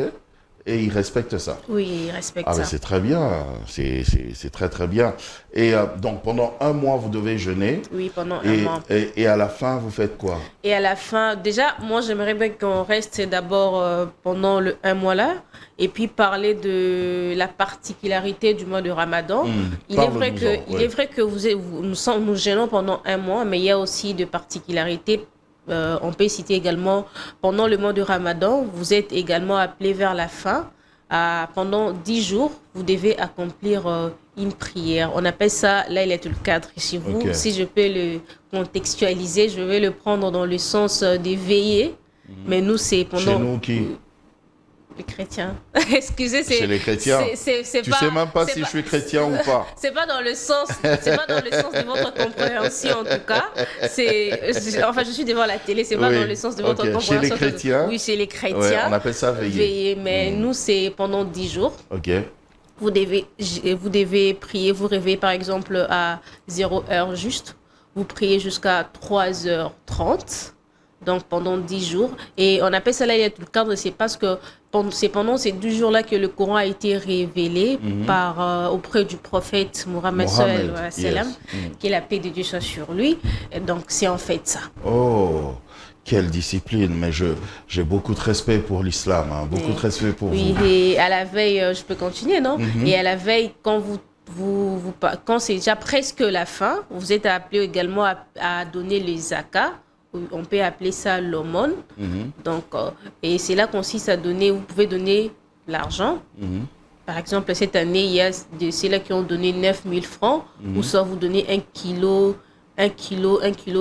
Et ils respectent ça. Oui, ils respectent Ah ça. mais c'est très bien, c'est très très bien. Et donc pendant un mois vous devez jeûner Oui, pendant un mois. et à la fin vous faites quoi? Et à la fin, déjà, moi, j'aimerais bien qu'on reste d'abord pendant le 1 mois là, et puis parler de la particularité du mois de Ramadan. Il est vrai que nous gênons pendant un mois, mais il y a aussi de particularités. On peut citer également, pendant le mois de Ramadan, vous êtes également appelé vers la fin. Pendant 10 jours, vous devez accomplir une prière. On appelle ça Laylatul Qadr chez vous. Ok. Si je peux le contextualiser, je vais le prendre dans le sens des veillées. Mais nous, c'est pendant... Chez nous qui? Les chrétiens. Excusez, c'est... Chez les chrétiens. c'est Tu pas- sais même pas c'est si pas- je suis chrétien ou pas. C'est pas dans le sens de votre compréhension en tout cas. Enfin, je suis devant la télé, c'est pas Oui, dans le sens de votre ok. compréhension. Chez les chrétiens. Oui, chez les chrétiens. Ouais, on appelle ça veiller. Mais nous, c'est pendant 10 jours. Ok. Vous devez prier, vous réveillez par exemple à 0h juste. Vous priez jusqu'à 3h30. Donc pendant 10 jours. Et on appelle ça Laylatul Qadr, c'est parce que c'est pendant ces 10 jours-là que le Coran a été révélé auprès du prophète Mohammed sallallahu alayhi wa sallam, que la paix de Dieu soit sur lui. Et donc c'est en fait ça. Oh, quelle discipline. Mais j'ai beaucoup de respect pour l'islam, hein, beaucoup de respect pour Oui, vous. et à la veille, je peux continuer, non? Et à la veille, quand quand c'est déjà presque la fin, vous êtes appelé également à donner les zakats. On peut appeler ça l'aumône. Donc, et c'est là consiste à donner, vous pouvez donner l'argent. Par exemple, cette année, il y a ceux-là qui ont donné 9 000 francs, ou soit vous donnez 1 kilo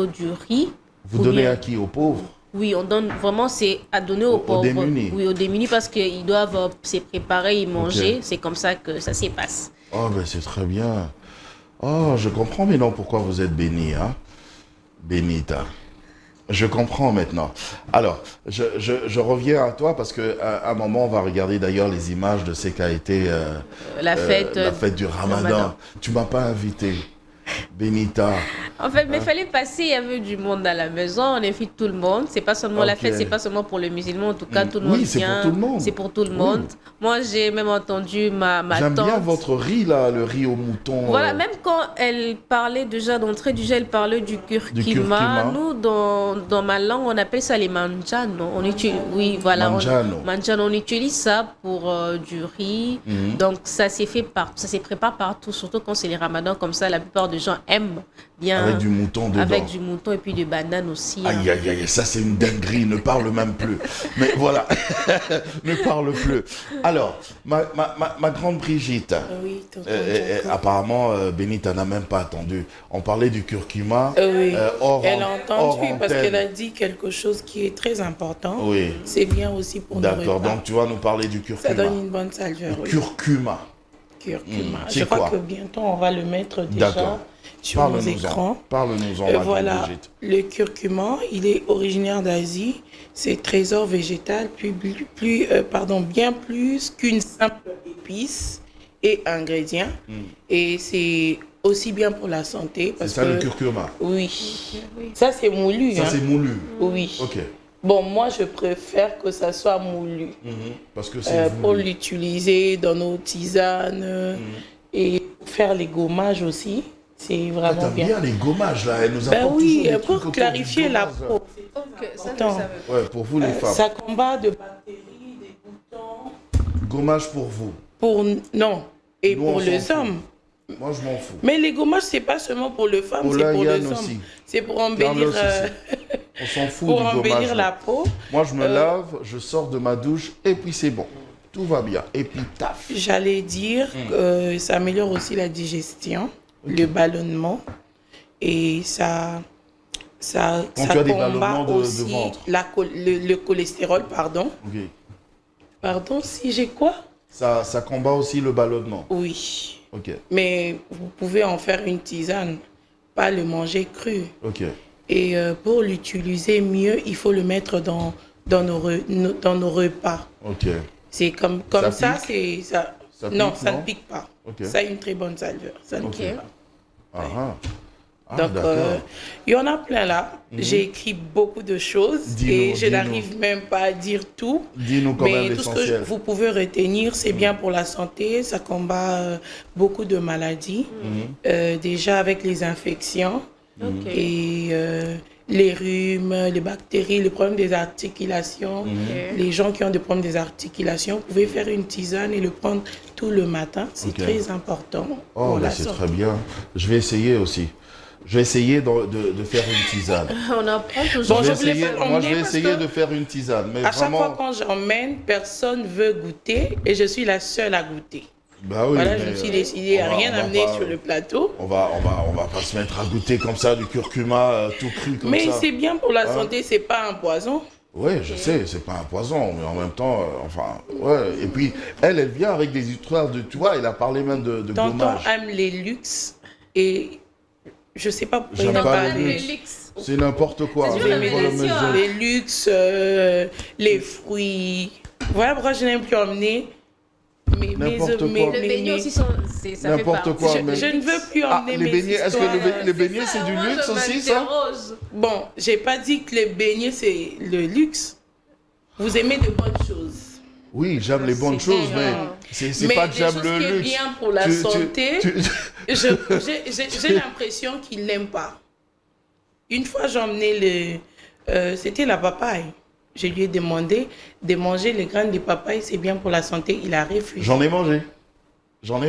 du riz. Vous ou donnez bien- à qui? Aux pauvres? Oui, on donne vraiment, c'est à donner aux pauvres. démunis. Oui, aux démunis parce qu'ils doivent se préparer et manger. C'est comme ça que ça se passe. Oh, ben c'est très bien. Oh, je comprends maintenant pourquoi vous êtes béni, hein? Bénita. Je comprends maintenant. Alors, je reviens à toi parce qu'à un moment, on va regarder d'ailleurs les images de ce qu'a été La fête du Ramadan. Ramadan. Tu m'as pas invité. Benita. En fait, mais il fallait passer, il y avait du monde à la maison, on invite tout le monde. C'est pas seulement la Ok. fête, c'est pas seulement pour le musulman, en tout cas, tout le Oui, monde c'est pour vient. tout le monde. C'est pour tout le Oui. monde. Moi, j'ai même entendu ma J'aime tante. bien votre riz là, le riz au mouton. Voilà, même quand elle parlait déjà d'entrée du jeu, elle parlait du curcuma. curcuma. Nous, dans ma langue, on appelle ça les manjano. On utilise, oui, voilà. Manjano. Manjano, on utilise ça pour du riz. Mhm. Donc, ça s'est prépare partout, surtout quand c'est les ramadans comme ça. La plupart des gens aiment bien. Avec du mouton dedans. Avec du mouton et puis du banane aussi. Aïe, aïe, aïe, ça c'est une dinguerie, ne parle même plus. Mais voilà, ne parle plus. Alors, ma grande Brigitte, Oui, tonton Djoko. apparemment, Béni, t'en as même pas attendu. On parlait du curcuma. Oui, hors elle a hors entendu parce antenne. qu'elle a dit quelque chose qui est très important. Oui, C'est bien aussi pour nos d'accord. repas. Donc tu vas nous parler du Ça curcuma. donne une bonne saveur. Oui. Curcuma. Curcuma. C'est Je crois quoi que bientôt on va le mettre déjà D'accord. sur nos Parle-nous-en. écrans. Parle-nous-en, ma grande Voilà, Brigitte. le curcuma, il est originaire d'Asie. C'est trésor végétal, bien plus qu'une simple épice. et ingrédients. Et c'est aussi bien pour la santé. C'est Parce ça que, le curcuma. Oui. Ça, c'est moulu. Ça, hein. c'est moulu. Oui. Ok. Bon, moi, je préfère que ça soit moulu. Parce que c'est Pour voulu. l'utiliser dans nos tisanes et faire les gommages aussi. C'est Ah, vraiment t'as bien. bien les gommages là, elle nous Ben apporte oui, toujours des trucs pour autour clarifier du la gommage, là. peau. Ok, ça, je Attends. savais. Ouais, pour vous les femmes. Ça combat de bactéries, des boutons. Gommage pour vous. Non, et Nous, on pour s'en les fout. hommes. Moi, je m'en fous. Mais les gommages, c'est pas seulement pour les femmes, Pour c'est la pour Yann les hommes. aussi. C'est pour Carlos embellir, aussi. On s'en fout pour du embellir gommage. la là. peau. Moi, je me lave, je sors de ma douche et puis c'est bon. Tout va bien. Et puis taf. J'allais dire que ça améliore aussi la digestion, le ballonnement, et ça Quand tu as des combat ballonnements de aussi ventre. le cholestérol, pardon. Ok. Pardon, si j'ai quoi? Ça combat aussi le ballonnement. Oui. Ok. Mais vous pouvez en faire une tisane, pas le manger cru. Ok. Et pour l'utiliser mieux, il faut le mettre dans nos repas. Ok. C'est comme Ça ça, pique c'est ça. Ça Non, pique, ça non ne pique pas. Ok. Ça a une très bonne saveur. Ça ne Ok. pique pas. Ah, ah. Ah, Donc, d'accord. il y en a plein là. J'ai écrit beaucoup de choses et je n'arrive même pas à dire tout. Dis-nous quand Mais même tout ce l'essentiel. que vous pouvez retenir, c'est bien pour la santé. Ça combat beaucoup de maladies. Déjà avec les infections Ok. et les rhumes, les bactéries, les problèmes des articulations. Les gens qui ont des problèmes des articulations, vous pouvez faire une tisane et le prendre tout le matin. C'est Ok. très important Oh, pour bah, la c'est santé. très bien. Je vais essayer aussi. Je vais essayer de faire une tisane. On apprend toujours. Bon, Je je vais voulais essayer, pas moi, je l'emmener vais parce essayer que de faire une tisane. Mais à chaque vraiment, fois quand j'emmène, personne veut goûter et je suis la seule à goûter. bah oui, Voilà, mais, je me suis décidée à on va- rien on va amener pas- sur le plateau. on va pas se mettre à goûter comme ça du curcuma tout cru comme Mais ça. c'est bien pour la Hein? santé, c'est pas un poison. Oui, je sais, c'est pas un poison, mais en même temps, enfin, ouais. Et puis, elle vient avec des histoires de, tu vois, elle a parlé même de Tonton gommage. aime les luxes et je sais pas pourquoi il J'aime n'a pas pas les les luxe. Félix. C'est n'importe quoi. C'est dur, Vous la allez voir le médiation, maison. hein. les luxes, les fruits. Voilà pourquoi je n'aime plus emmener N'importe quoi. Le beignet aussi, ça fait N'importe partie. quoi, Je, mais- je ne veux plus Ah, emmener les mes beignets, est-ce que histoires. les beignets, c'est du luxe aussi, ça? Bon, j'ai pas dit que les beignets c'est le luxe. Vous aimez de bonnes choses. Oui, j'aime les bonnes C'est choses, mais bien. c'est Mais pas que des j'aime choses le qui est luxe. bien pour la santé. J'ai l'impression qu'il n'aime pas. Une fois, j'ai emmené c'était la papaye. Je lui ai demandé de manger les graines de papaye, c'est bien pour la santé. Il a refusé. J'en ai mangé. J'avais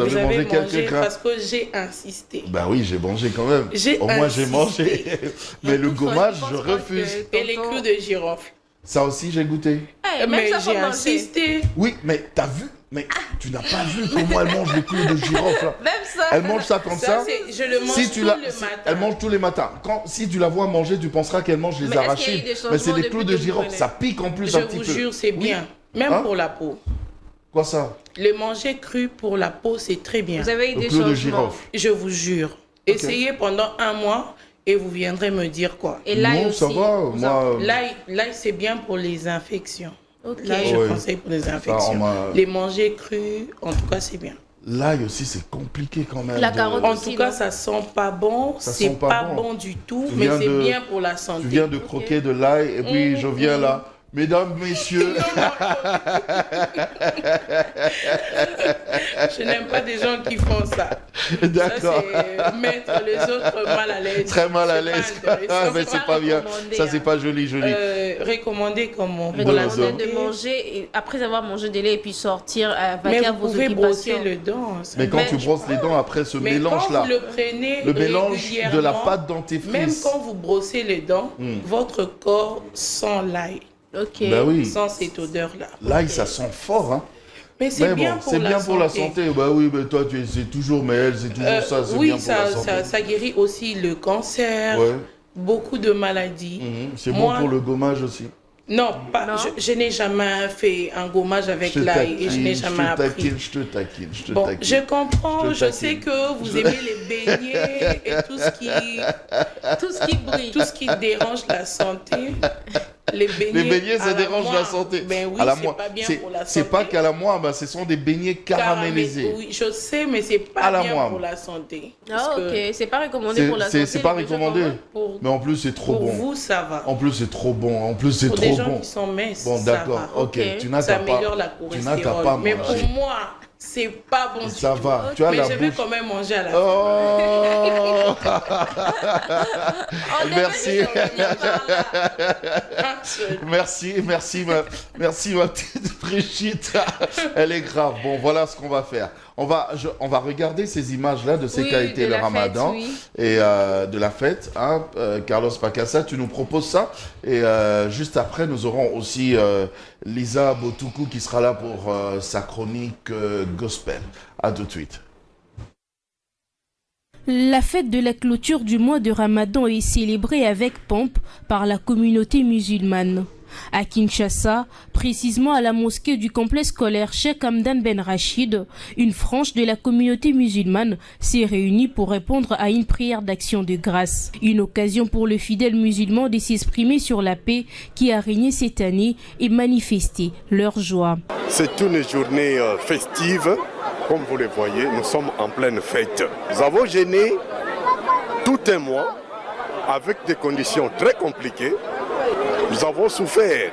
Vous avez mangé quelques mangé grains. parce que j'ai insisté. Bah oui, j'ai mangé quand même. J'ai Au moins, j'ai insisté. mangé. Mais le Toutefois, gommage, je pense je pas refuse. que Et les tonton- clous de girofle. Ça aussi, j'ai goûté. Eh, même Mais ça, faut j'ai manger. insisté. Oui, mais t'as vu? Mais tu n'as pas vu comment elle mange les clous de girofle là. Même ça. Elle mange ça comme ça. Je le mange Si tu tout la, le si- matin. elle mange tous les matins. Si tu la vois manger, tu penseras qu'elle mange les Mais est-ce qu'il y a eu arachides. des Mais c'est changements des clous depuis de que vous girofle. prenez? Ça pique en plus Je un petit vous peu. jure, c'est Oui. bien. Même Hein? pour la peau. Quoi ça? Le manger cru pour la peau, c'est très bien. Vous avez eu Le des clou de changements. girofle. Je vous jure. Essayez pendant un mois et vous viendrez me dire quoi. Et l'ail Non, aussi. ça va. Vous Moi, L'ail, c'est bien pour les infections. Ok. L'ail, je Ouais. conseille pour les on infections. m'a- Les manger crus, en tout cas, c'est bien. l'ail aussi, c'est compliqué quand même. La de- carotte En aussi, tout cas, non? ça sent pas bon. Ça C'est sent pas pas bon. bon du tout, Tu mais viens c'est de- bien pour la santé. Tu viens de croquer de l'ail et puis je viens là. Mesdames, messieurs, Je n'aime pas des gens qui font ça. d'accord. Ça, c'est mettre les autres mal à l'aise. Très mal à C'est l'aise. pas intéressant. Mais c'est pas bien. recommandé, Ça, hein. c'est pas joli, joli. Recommandé comment Mais pour la demandez santé. de manger et après avoir mangé des laits et puis sortir à Mais vaquer à vous vos pouvez brosser occupations. le dent. ça Mais quand va. tu brosses les dents après ce Mais quand mélange-là, vous le prenez le mélange de la régulièrement, pâte dentifrice. même quand vous brossez les dents, votre corps sent l'ail, Ok. Bah oui, sent cette odeur-là. l'ail, ça sent fort, hein. Mais c'est Mais bien bon, pour c'est la bien santé. pour la santé. Bah oui, mais toi, c'est toujours, mais elle, c'est toujours ça, c'est oui, bien pour la santé. ça guérit aussi le cancer, Ouais. beaucoup de maladies. C'est bon Moi- pour le gommage aussi. Non, Non. je n'ai jamais fait un gommage avec Je te l'ail et je n'ai taquine, jamais appris. je te taquine, je te Bon, taquine. je comprends, Je te je taquine. sais que vous aimez les beignets et Tout ce qui brille. tout ce qui dérange la santé. Les beignets, ça à dérange la moire. santé. Ben oui, À la c'est moire. pas bien pour la santé. C'est pas qu'à la moire, ce sont des beignets caramélisés. Oui, je sais, mais c'est À pas la bien moire. pour la santé. Ah, Parce que ok. C'est pas recommandé pour la santé. C'est pas les gens recommandé. comment Mais en plus, c'est trop pour bon. vous, ça va. En plus, c'est trop bon. En plus, c'est Pour trop des gens bon. qui sont minces, Bon, ça d'accord. va. Ok. Ok. Tu n'as Ça qu'à pas. améliore la Tu n'as qu'à cholestérol. pas Mais manger. pour moi, c'est pas bon. Ça du va. tout. Tu as Mais la je vais bouche. quand même manger à la fin. Oh On Merci. devrait se revenir par là. Merci ma petite Brigitte. Elle est grave. Bon, voilà ce qu'on va faire. On va regarder ces images-là de ce Oui, qu'a été de le la Ramadan fête, oui. et de la fête. Hein. Carlos Pakassa, tu nous proposes ça. Et juste après, nous aurons aussi Lisa Botuku qui sera là pour sa chronique gospel. À tout de suite. La fête de la clôture du mois de Ramadan est célébrée avec pompe par la communauté musulmane. À Kinshasa, précisément à la mosquée du complexe scolaire Cheikh Hamdan Ben Rachid, une frange de la communauté musulmane s'est réunie pour répondre à une prière d'action de grâce. Une occasion pour le fidèle musulman de s'exprimer sur la paix qui a régné cette année et manifester leur joie. C'est une journée festive. Comme vous le voyez, nous sommes en pleine fête. Nous avons jeûné tout un mois avec des conditions très compliquées. Nous avons souffert.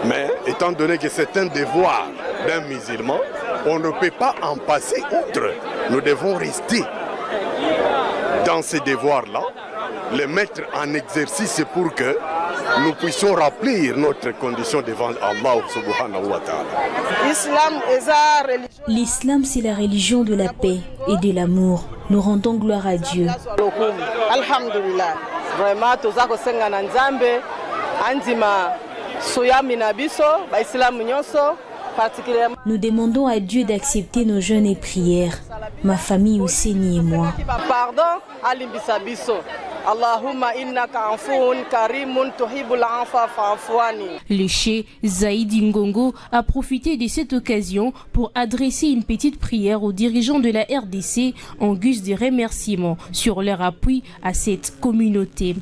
Mais étant donné que c'est un devoir d'un musulman, on ne peut pas en passer outre. Nous devons rester dans ces devoirs-là, les mettre en exercice pour que nous puissions remplir notre condition devant Allah subhanahu wa ta'ala. L'islam, c'est la religion de la paix et de l'amour. Nous rendons gloire à Dieu. Alhamdulillah. Vraiment, toza kosenga na Nzambe, andima soyami na biso, ba Islam nyonso, particulièrement. Nous demandons à Dieu d'accepter nos jeûnes et prières, ma famille Ouseni et moi. Pardon, alimbisa biso. Allahumma innaka afoun karimun tuhibul afa fa'afwani. Le cheikh Zaïd Ngongo a profité de cette occasion pour adresser une petite prière aux dirigeants de la RDC en guise de remerciement sur leur appui à cette communauté.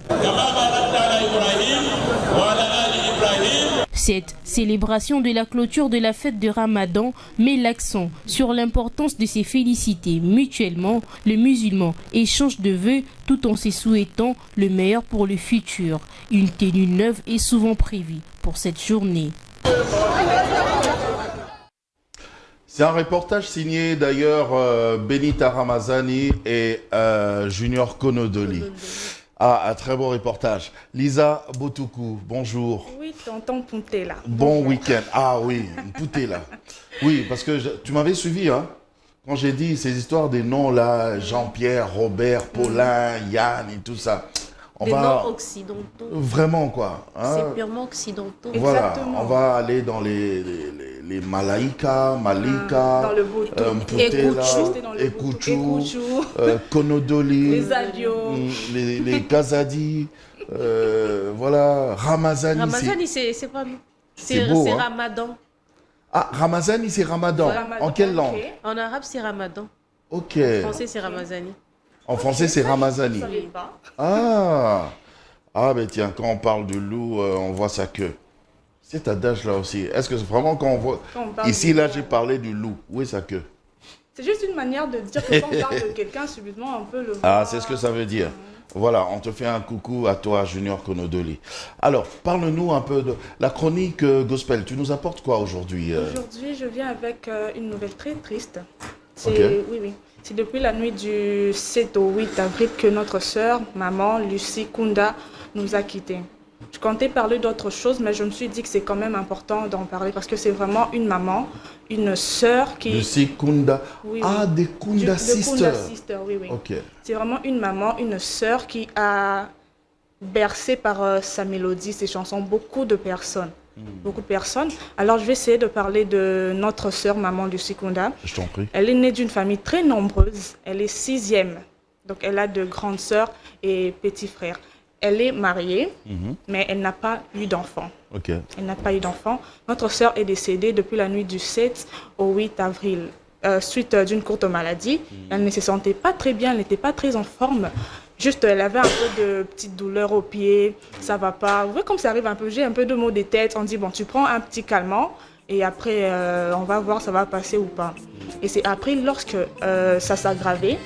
Cette célébration de la clôture de la fête de Ramadan met l'accent sur l'importance de se féliciter mutuellement. Les musulmans échangent de vœux tout en se souhaitant le meilleur pour le futur. Une tenue neuve est souvent prévue pour cette journée. C'est un reportage signé d'ailleurs Benita Ramazani et Junior Konodoli. Ah, un très beau reportage. Lisa Botuku, bonjour. Oui, tonton Puntela. Bon week-end. Ah oui, Puntela. Oui, parce que tu m'avais suivi, hein, quand j'ai dit ces histoires des noms là, Jean-Pierre, Robert, Paulin, Yann et tout ça. Des noms occidentaux. Vraiment quoi. Hein? C'est purement occidentaux. Voilà, Exactement. on va aller dans les Malaïka, Malika, dans le Boutou. Mputela, Ekuchu, Konodoli, les Adios, les Kazadi, voilà, Ramazani. Ramazani, c'est pas nous. C'est beau, c'est hein. Ramadan. Ah, Ramazani, c'est Ramadan. Ramadan. En quelle Ok. langue? En arabe, c'est Ramadan. Ok. En français, c'est Ramazani. En français, c'est Ramazani. je savais pas. Ah, ben tiens, quand on parle de loup, on voit sa queue. Cet adage-là aussi. Est-ce que c'est vraiment quand on voit... Quand on parle Ici, du là, loup, j'ai parlé du loup. Où est sa queue? C'est juste une manière de dire que quand on parle de quelqu'un, subitement, on peut le voir. Ah, c'est ce que ça veut dire. Voilà, on te fait un coucou à toi, Junior Konodoli. Alors, parle-nous un peu de la chronique gospel. Tu nous apportes quoi aujourd'hui? Aujourd'hui, je viens avec une nouvelle très triste. Ok. Oui, oui. C'est depuis la nuit du 7 au 8 avril que notre sœur, maman, Lucie Kunda, nous a quittés. Je comptais parler d'autres choses, mais je me suis dit que c'est quand même important d'en parler parce que c'est vraiment une maman, une sœur qui... Lucie Kunda. Oui, Ah, oui. des Kunda De Sisters. Kunda Sisters, oui, oui. Ok. C'est vraiment une maman, une sœur qui a bercé par sa mélodie, ses chansons, beaucoup de personnes. Beaucoup de personnes. Alors, je vais essayer de parler de notre sœur, maman Lucie Kunda. Je t'en prie. Elle est née d'une famille très nombreuse. Elle est 6e. Donc, elle a de grandes sœurs et petits frères. Elle est mariée, mais elle n'a pas eu d'enfant. Ok. Elle n'a pas eu d'enfant. Notre sœur est décédée depuis la nuit du 7 au 8 avril, suite d'une courte maladie. Elle ne se sentait pas très bien, elle n'était pas très en forme. Juste, elle avait un peu de petites douleurs au pied, ça va pas. Vous voyez comme ça arrive un peu, j'ai un peu de maux de tête. On dit, bon, tu prends un petit calmant et après, on va voir ça va passer ou pas. Et c'est après, lorsque ça s'aggravait,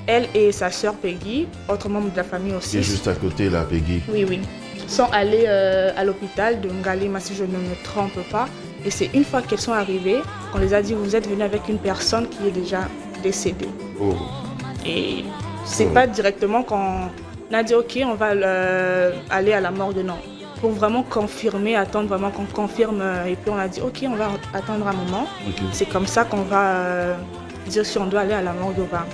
elle et sa sœur Peggy, autre membre de la famille aussi. Qui est juste à côté là, Peggy. Oui, oui. Sont allées à l'hôpital de Ngalema, si je ne me trompe pas. Et c'est une fois qu'elles sont arrivées, qu'on les a dit, vous êtes venus avec une personne qui est déjà décédée. Oh. Et c'est pas directement qu'on a dit, ok, on va aller à la morgue, non. Pour vraiment confirmer, attendre vraiment qu'on confirme. Et puis on a dit, ok, on va attendre un moment. Okay. C'est comme ça qu'on va dire si on doit aller à la morgue ou pas.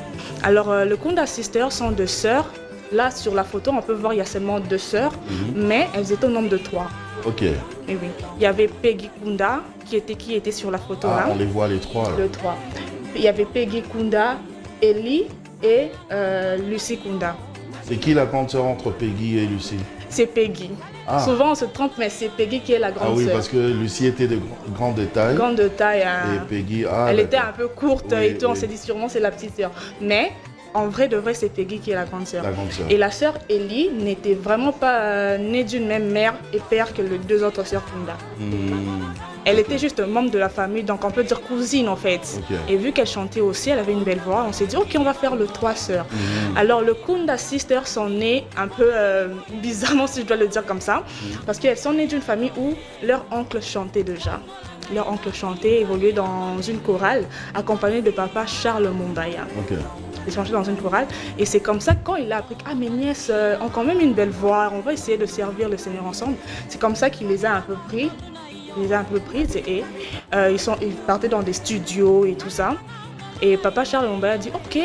Alors, le Kunda Sisters sont 2 sœurs. Là, sur la photo, on peut voir il y a seulement 2 sœurs, mais elles étaient au nombre de 3. Ok. Et oui. Il y avait Peggy Kunda, qui était sur la photo là. On les voit les 3 là. Les 3. Il y avait Peggy Kunda, Ellie et Lucy Kunda. C'est qui la grande sœur entre Peggy et Lucy? C'est Peggy. Souvent on se trompe, mais c'est Peggy qui est la grande sœur. Ah oui, parce que Lucy était de grande taille. Grande de taille. Et Peggy, elle était un peu courte et tout, on s'est dit sûrement c'est la petite sœur. Mais en vrai de vrai, c'est Peggy qui est la grande sœur. Et la sœur Ellie n'était vraiment pas née d'une même mère et père que les 2 autres sœurs Kunda. Elle était juste membre de la famille, donc on peut dire cousine en fait. Et vu qu'elle chantait aussi, elle avait une belle voix, on s'est dit ok, on va faire le 3 sœurs. Alors le Kunda Sisters sont nées un peu bizarrement, si je dois le dire comme ça, parce qu'elles sont nées d'une famille où leur oncle chantait déjà. Leur oncle chantait, évoluait dans une chorale, accompagné de papa Charles Mumbaya. Ils chantaient dans une chorale. Et c'est comme ça que quand il a appris, ah mes nièces ont quand même une belle voix, on va essayer de servir le Seigneur ensemble. C'est comme ça qu'il les a un peu pris. Il les a un peu prises et ils partaient dans des studios et tout ça. Et papa Charles Mumbaya a dit, ok,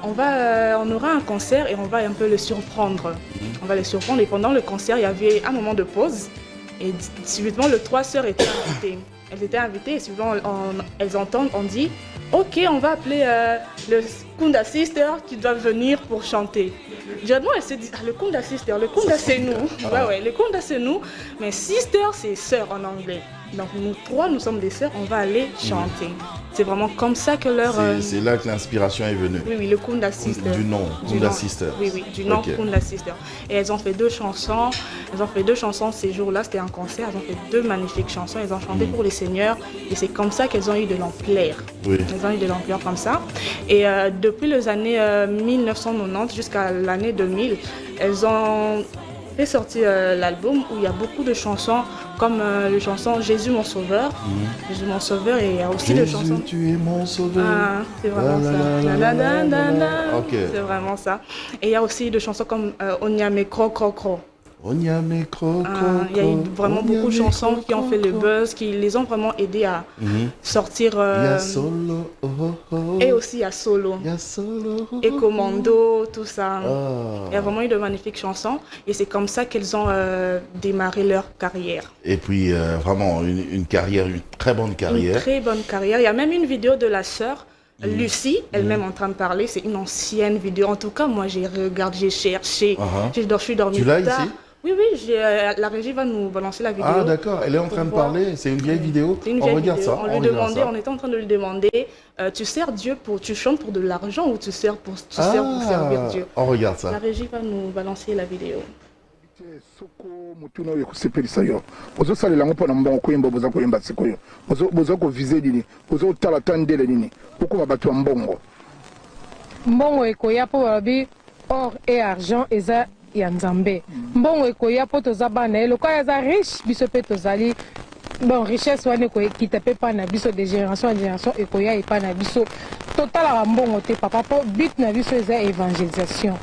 on aura un concert et on va un peu le surprendre. On va le surprendre et pendant le concert, il y avait un moment de pause. Et subitement, les 3 sœurs étaient invitées. Elles étaient invitées et subitement, elles entendent, on dit, ok, on va appeler le Kunda Sister qui doit venir pour chanter. Directement, elle s'est dit, le Kunda Sister, le Kunda c'est nous. Ouais, le Kunda c'est nous, mais Sister c'est sœur en anglais. Donc nous 3, nous sommes des sœurs, on va aller chanter. C'est vraiment comme ça que leur... C'est là que l'inspiration est venue. Oui, le Kunda Sister. Du nom, Kunda Sister. Oui, du nom Kunda Sister. Et elles ont fait 2 chansons. Elles ont fait 2 chansons ces jours-là, c'était un concert. Elles ont fait 2 magnifiques chansons. Elles ont chanté pour les seigneurs. Et c'est comme ça qu'elles ont eu de l'ampleur. Elles ont eu de l'ampleur comme ça. Et depuis les années 1990 jusqu'à l'année 2000, elles ont fait sortir l'album où il y a beaucoup de chansons comme les chansons Jésus mon sauveur. Jésus mon sauveur, et il y a aussi des chansons. Tu es mon sauveur. C'est vraiment ça. C'est vraiment ça. Et il y a aussi des chansons comme Onyame Kro Kro Kro. Il y a eu vraiment beaucoup de chansons qui ont fait le buzz, qui les ont vraiment aidés à sortir. Et aussi il y a Solo. Et Commando, tout ça. Il y a vraiment eu de magnifiques chansons. Et c'est comme ça qu'elles ont démarré leur carrière. Et puis vraiment une carrière, une très bonne carrière. Une très bonne carrière. Il y a même une vidéo de la sœur Lucie, elle-même en train de parler. C'est une ancienne vidéo. En tout cas, moi j'ai regardé, j'ai cherché. Je suis dormie. Tu l'as ici? Oui, la régie va nous balancer la vidéo. Ah d'accord, elle est en train de parler, c'est une vieille vidéo. C'est une vieille vidéo. Ça. On était en train de lui demander, tu sers Dieu tu chantes pour de l'argent ou tu sers pour servir Dieu? On regarde ça. La régie va nous balancer la vidéo. Mbongo ekoya po babi or et argent eza ya nzambe. Mbongo ekoya po toza bana eloko eza riche biso pe tozali bon richesse wane ko ekita pe pa na biso de génération en génération ekoya epa na biso totala mbongo te papa po but na biso eza évangélisation.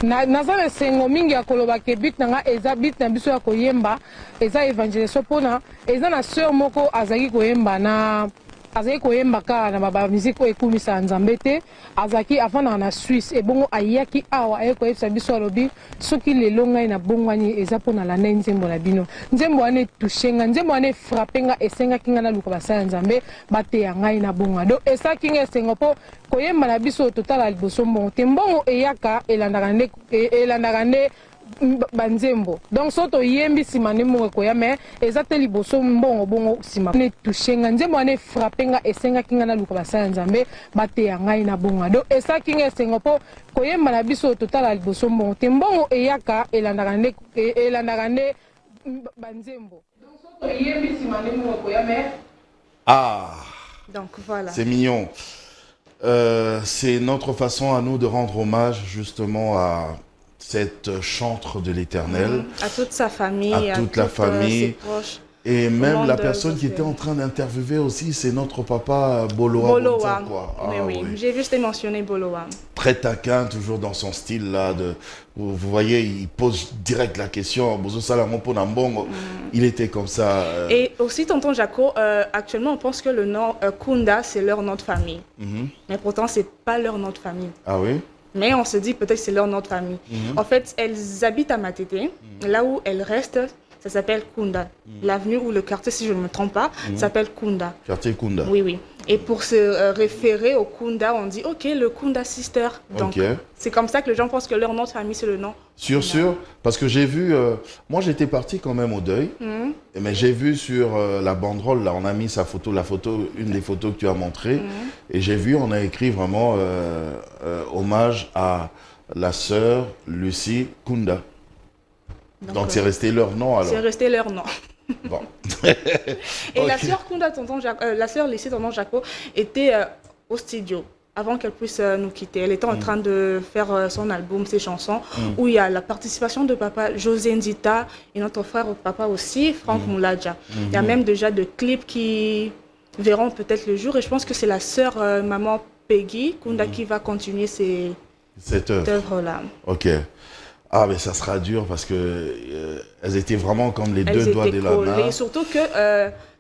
Naza na sengo mingi ya koloba ke but na nga eza but na biso ya koyemba eza évangélisation pona eza na sœur moko azaki koyemba na azaki koyemba kaka na ba musique oyo ekumisa nzambe te azaki afanda na Suisse ebongo ayaki awa aye koyebisa biso alobi soki lelo ngai na bongwani eza mpona landa nzembo na bino nzembo wana etushe nga nzembo wana efrape nga esengaki nga naluka basala nzambe bateya ngai na bonga donc esalaki nga esengo mpo koyemba na biso totala liboso mbongo te mbongo eyaka elandaka nde banzembo donc so toyembi nsima nde mbongo ekoya mais eza te liboso mbongo bongo nsima ne touche nga nzembo wana efrape nga esengaki nga naluka basala nzambe bateya ngai na bongo donc esaki nga esengo mpo koyemba na biso totala liboso mbongo te mbongo eyaka elandaka nde banzembo donc so toyembi nsima nde mbongo ekoya mais donc voilà, c'est mignon. C'est notre façon à nous de rendre hommage justement à cette chantre de l'Éternel. À toute sa famille, à toute la famille. Ses proches. Et même la personne qui était en train d'interviewer aussi, c'est notre papa Boloa. Quoi. Oui. J'ai vu, c'était mentionné Boloa. Très taquin, toujours dans son style là. Vous voyez, il pose direct la question. Il était comme ça. Et aussi, tonton Jaco, actuellement, on pense que le nom Kunda, c'est leur nom de famille. Mais pourtant, c'est pas leur nom de famille. Ah oui? Mais on se dit peut-être que c'est leur nom de famille. En fait, elles habitent à Matete. Là où elles restent, ça s'appelle Kunda. L'avenue ou le quartier, si je ne me trompe pas, s'appelle Kunda. Quartier Kunda. Oui. Et pour se référer au Kunda, on dit, ok, le Kunda Sister. Donc, c'est comme ça que les gens pensent que leur nom de famille, c'est le nom. Sûr. Parce que j'ai vu... moi, j'étais parti quand même au deuil. Mais j'ai vu sur la banderole, là, on a mis sa photo, une des photos que tu as montrées. Et j'ai vu, on a écrit vraiment hommage à la sœur Lucie Kunda. Donc c'est resté leur nom alors. C'est resté leur nom. Bon. Et la sœur Kunda, la sœur Lucie, tonton Jaco, était au studio avant qu'elle puisse nous quitter. Elle était en train de faire son album, ses chansons, où il y a la participation de papa José Ndita et notre frère papa aussi, Franck Mouladja. Il y a même déjà de clips qui verront peut-être le jour. Et je pense que c'est la sœur maman Peggy Kunda qui va continuer cette œuvre-là. Ok. Ah, mais ça sera dur parce que elles étaient vraiment comme les deux doigts de la main. Surtout que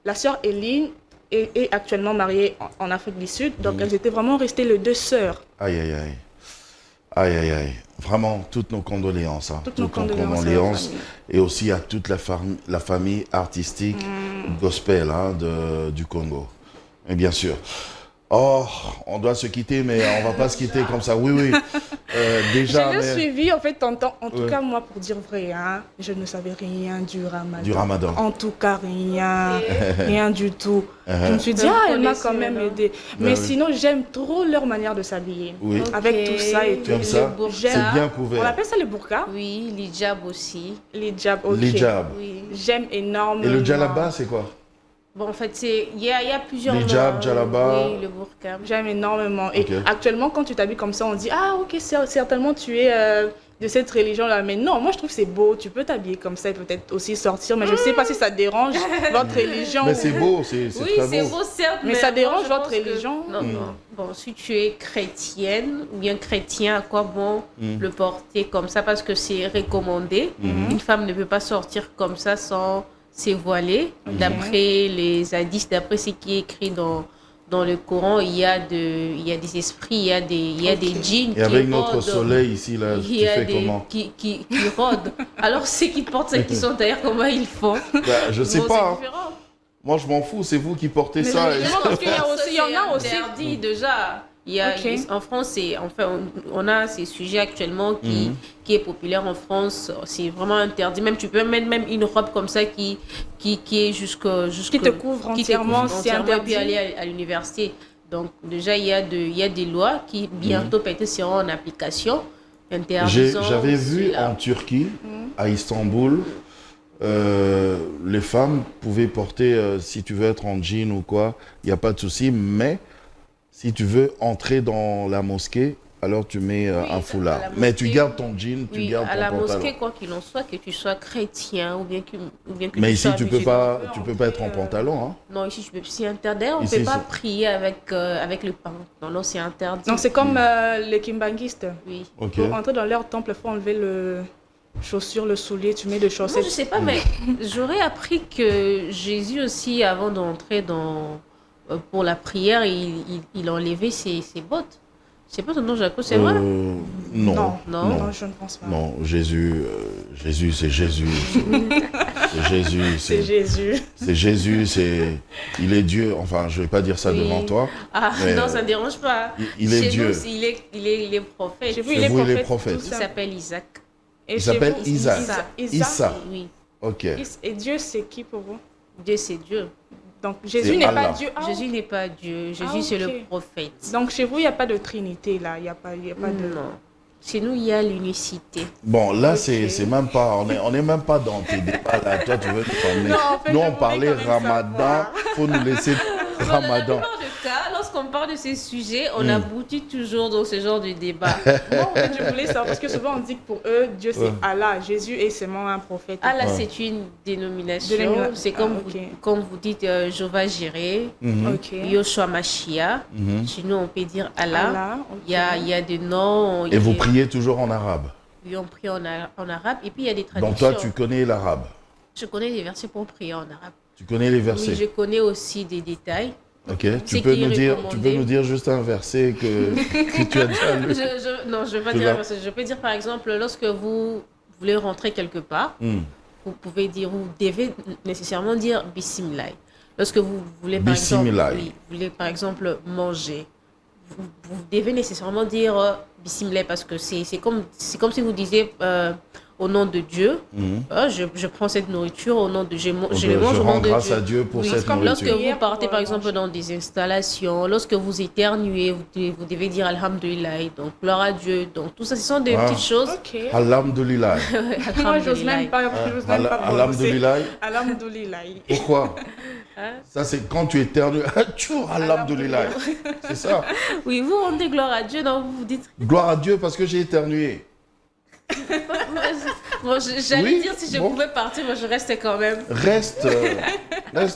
la sœur Eline est actuellement mariée en Afrique du Sud, donc elles étaient vraiment restées les deux sœurs. Aïe. Vraiment, toutes nos condoléances. Toutes nos condoléances. Et aussi à toute la famille artistique gospel du Congo. Et bien sûr. Oh, on doit se quitter, mais on va pas se quitter comme ça. Oui. Déjà. Je l'ai suivi, en fait, en tout cas, moi, pour dire vrai, je ne savais rien du Ramadan. En tout cas, rien du tout. Je me suis dit, elle m'a quand même aidé. Mais sinon, j'aime trop leur manière de s'habiller. Oui. Avec tout ça et tout. C'est bien couvert. On appelle ça le burqa? Oui, l'hijab aussi. L'hijab, ok. L'hijab. Oui. J'aime énormément. Et le djellaba, c'est quoi? Bon, en fait, il y a plusieurs noms. L'hijab, djellaba. Oui, le burqa. J'aime énormément. Et actuellement, quand tu t'habilles comme ça, on dit, ah, ok, certainement tu es de cette religion-là. Mais non, moi, je trouve que c'est beau. Tu peux t'habiller comme ça et peut-être aussi sortir. Mais je ne sais pas si ça dérange votre religion. Mais c'est beau, c'est très beau. Oui, c'est beau, certes. Mais ça dérange votre religion? Non. Bon, si tu es chrétienne ou bien chrétien, à quoi bon le porter comme ça? Parce que c'est recommandé. Une femme ne peut pas sortir comme ça sans se voiler. D'après les hadiths, d'après ce qui est écrit dans le Coran, il y a des esprits, il y a des djinns. Et avec notre soleil ici, là, tu fais comment? Qui rôdent. Alors, ceux qui portent ça, qui sont d'ailleurs, comment ils font? Je sais pas. Moi, je m'en fous, c'est vous qui portez ça. Parce qu'il y en a aussi. Interdit déjà. En France, on a ces sujets actuellement qui est populaire en France. C'est vraiment interdit. Même tu peux mettre même une robe comme ça qui est qui te couvre entièrement, c'est interdit. Et puis aller à l'université. Donc déjà il y a des lois qui bientôt peut-être seront en application. J'avais vu en Turquie, à Istanbul, les femmes pouvaient porter, si tu veux être en jean ou quoi, il n'y a pas de souci, mais si tu veux entrer dans la mosquée, alors tu mets un foulard. Mais tu gardes ton jean, tu gardes ton pantalon. À la mosquée, quoi qu'il en soit, que tu sois chrétien ou bien que mais ici, tu peux pas être en pantalon. Non, ici, c'est interdit. On ne peut pas prier avec le pantalon. Non, c'est interdit. Non, c'est comme les kimbanguistes. Oui. Pour entrer dans leur temple, il faut enlever le chaussure, le soulier, tu mets des chaussettes. Non, je sais pas, mais j'aurais appris que Jésus aussi, avant d'entrer pour la prière, il enlevait ses bottes. Je sais pas, tonton Jaco, c'est vrai? Non, je ne pense pas. Non, Jésus, c'est Jésus. C'est Jésus. C'est Jésus. C'est Jésus, il est Dieu. Enfin, je vais pas dire ça devant toi. Non, ça ne dérange pas. Il est Dieu. Il est prophète. Il est prophète. Il s'appelle Isaac. Et Il chez s'appelle vous, Isaac. Issa. Oui. Ok. Et Dieu, c'est qui pour vous? Dieu, c'est Dieu. Donc Jésus C'est n'est Allah. pas Dieu. Ah, Jésus n'est pas Dieu. Jésus, Ah, c'est le ok. prophète. donc chez vous, il n'y a pas de trinité là. Il n'y a pas de. Non. Chez nous, il y a l'unicité. Bon, là, Ok. c'est même pas, on est même pas dans tes débats là. Toi, tu veux nous emmener. Non, en fait, Nous, je on voulais parlait quand même Ramadan. savoir. Faut nous laisser Dans la Ramadan. plupart des cas, lorsqu'on parle de ces sujets, on aboutit toujours dans ce genre de débat. Moi, en fait, je voulais savoir parce que souvent on dit que pour eux, Dieu c'est Ouais. Allah, Jésus est seulement un prophète. Allah, Ouais. c'est une dénomination. Dénomination. C'est comme, Ah, ok. comme vous dites Jéhovah Jireh, Mhm. Ok. Yoshua Mashiach. Mhm. Chez nous, on peut dire Allah. Allah, ok. Il y a des noms. Et vous priez toujours en arabe. Oui, on prie en arabe. Et puis, il y a des traductions. Donc toi, tu connais l'arabe. Je connais les versets pour prier en arabe. Tu connais les Oui, versets. je connais aussi des détails. Ok. C'est Tu peux qui est nous dire, recommandé. juste un verset que tu as déjà lu. Non, je ne vais pas Tu dire l'as. un verset. Je peux dire, par exemple, lorsque vous voulez rentrer quelque part, Hmm. vous pouvez dire, vous devez nécessairement dire Bismillah. Lorsque vous voulez, par exemple, Bismillah. oui, vous voulez, par exemple, manger, vous devez nécessairement dire Bismillah parce que c'est comme si vous disiez au nom de Dieu, Mhm. je prends cette nourriture au nom de Dieu, je Je le mange au nom rends de grâce Dieu. à Dieu pour Oui, cette comme lorsque nourriture. vous partez par exemple dans des installations, lorsque vous éternuez, vous devez dire Alhamdulillah, donc gloire à Dieu, donc tout ça, ce sont des Ah. petites choses. Ok. Alhamdulillah. Moi, j'ose même pas. J'ose même pas prononcer. Alhamdulillah. Alhamdulillah. Pourquoi? Hein? Ça, c'est quand tu éternues. Tchou, Alhamdulillah. C'est ça. Oui, vous rendez gloire à Dieu, donc vous vous dites. Gloire à Dieu parce que j'ai éternué. Bon, j'allais Oui, dire si je bon. pouvais partir, mais je restais quand même. Reste,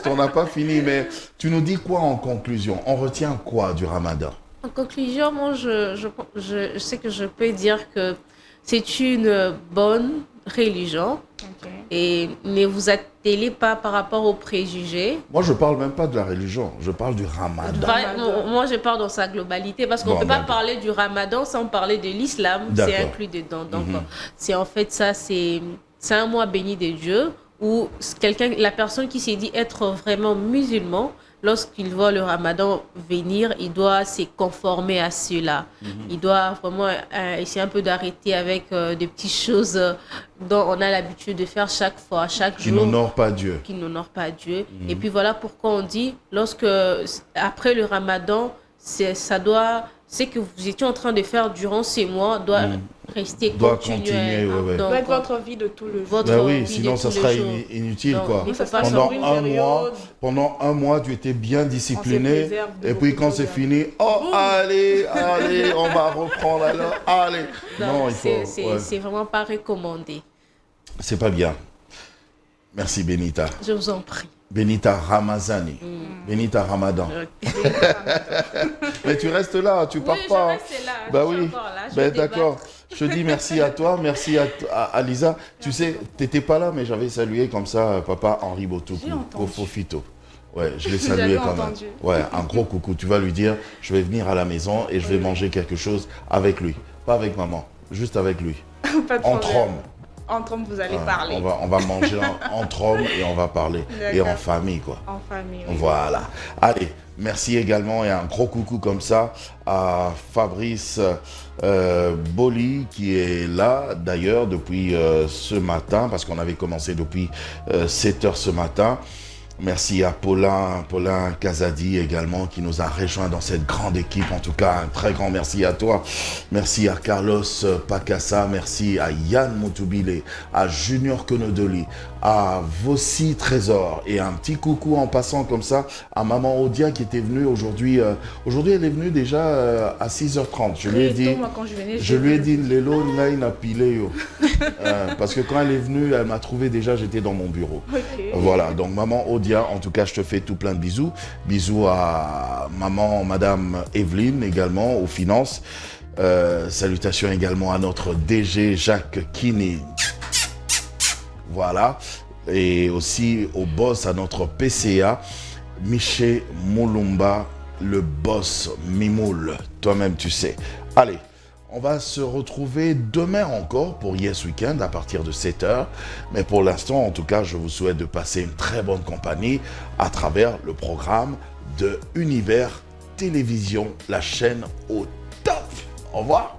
on n'a pas fini, mais tu nous dis quoi en conclusion? On retient quoi du Ramadan? En conclusion, moi, je sais que je peux dire que c'est une bonne religion Ok. et ne vous attelez pas par rapport aux préjugés. Moi, je parle même pas de la religion, je parle du Ramadan. Moi, je parle dans sa globalité parce qu'on ne Bon, peut pas d'accord. parler du Ramadan sans parler de l'islam. C'est D'accord. inclus dedans. Donc, Mhm. c'est en fait ça, c'est un mois béni de Dieu où la personne qui s'est dit être vraiment musulman, lorsqu'il voit le Ramadan venir, il doit se conformer à cela. Il doit vraiment essayer un peu d'arrêter avec des petites choses dont on a l'habitude de faire chaque fois, chaque Qui jour. n'honore pas Dieu. Qui n'honore pas Dieu. Et puis voilà pourquoi on dit, après le Ramadan, c'est que vous étiez en train de faire durant ces mois doit rester Doit continuer. continuer, ouais, ouais. Donc, Ça doit être votre vie de tout le jour. votre Ben oui, vie sinon de ça tous sera les jours. inutile, Donc, quoi. il faut pas Pendant sur une pendant un mois, tu étais bien discipliné, préserve de et puis beaucoup quand de c'est choses. fini, oh, allez, on va reprendre alors, allez. Non, Donc, il faut, ouais. c'est vraiment pas recommandé. C'est pas bien. Merci Benita. Je vous en prie. Benita Ramazani. Benita Ramadan. Mais tu restes là, tu pars Oui, pas. je reste là. Bah Je suis oui. encore là, je Ben vais débattre. d'accord. Je te dis merci à toi, merci à Lisa. Tu sais, t'étais pas là, mais j'avais salué comme ça papa Henri Botoku, Fofito. Ouais, je l'ai salué J'avais quand même. entendu. Ouais, un gros coucou. Tu vas lui dire, je vais venir à la maison et je vais manger quelque chose avec lui. Pas avec maman, juste avec lui. Pas de Entre problème. hommes. Entre hommes, vous allez Ouais, parler. on va manger entre hommes et on va parler. Et en D'accord. famille, quoi. En famille. Oui. Voilà. Allez, merci également et un gros coucou comme ça à Fabrice Boli qui est là d'ailleurs depuis ce matin parce qu'on avait commencé depuis 7h ce matin. Merci à Paulin Casadi également qui nous a rejoints dans cette grande équipe. En tout cas, un très grand merci à toi. Merci à Carlos Pacassa, merci à Yann Moutubile, à Junior Konodoli, à Vossi Trésor et un petit coucou en passant comme ça à Maman Odia qui était venue aujourd'hui. Aujourd'hui, elle est venue déjà à 6h30. Je lui ai dit, Moi, quand je venais, je lui ai dit, Lelo, Naina Pileo. Parce que quand elle est venue, elle m'a trouvé déjà, j'étais dans mon bureau. Ok. Voilà, donc maman Odia, en tout cas, je te fais tout plein de bisous. Bisous à maman, madame Evelyne également, aux finances. Salutations également à notre DG Jacques Kini. Voilà. Et aussi au boss, à notre PCA, Miché Moulumba, le boss Mimoul. Toi-même, tu sais. Allez. On va se retrouver demain encore pour Yes Weekend à partir de 7h. Mais pour l'instant, en tout cas, je vous souhaite de passer une très bonne compagnie à travers le programme de Univers Télévision, la chaîne au top. Au revoir.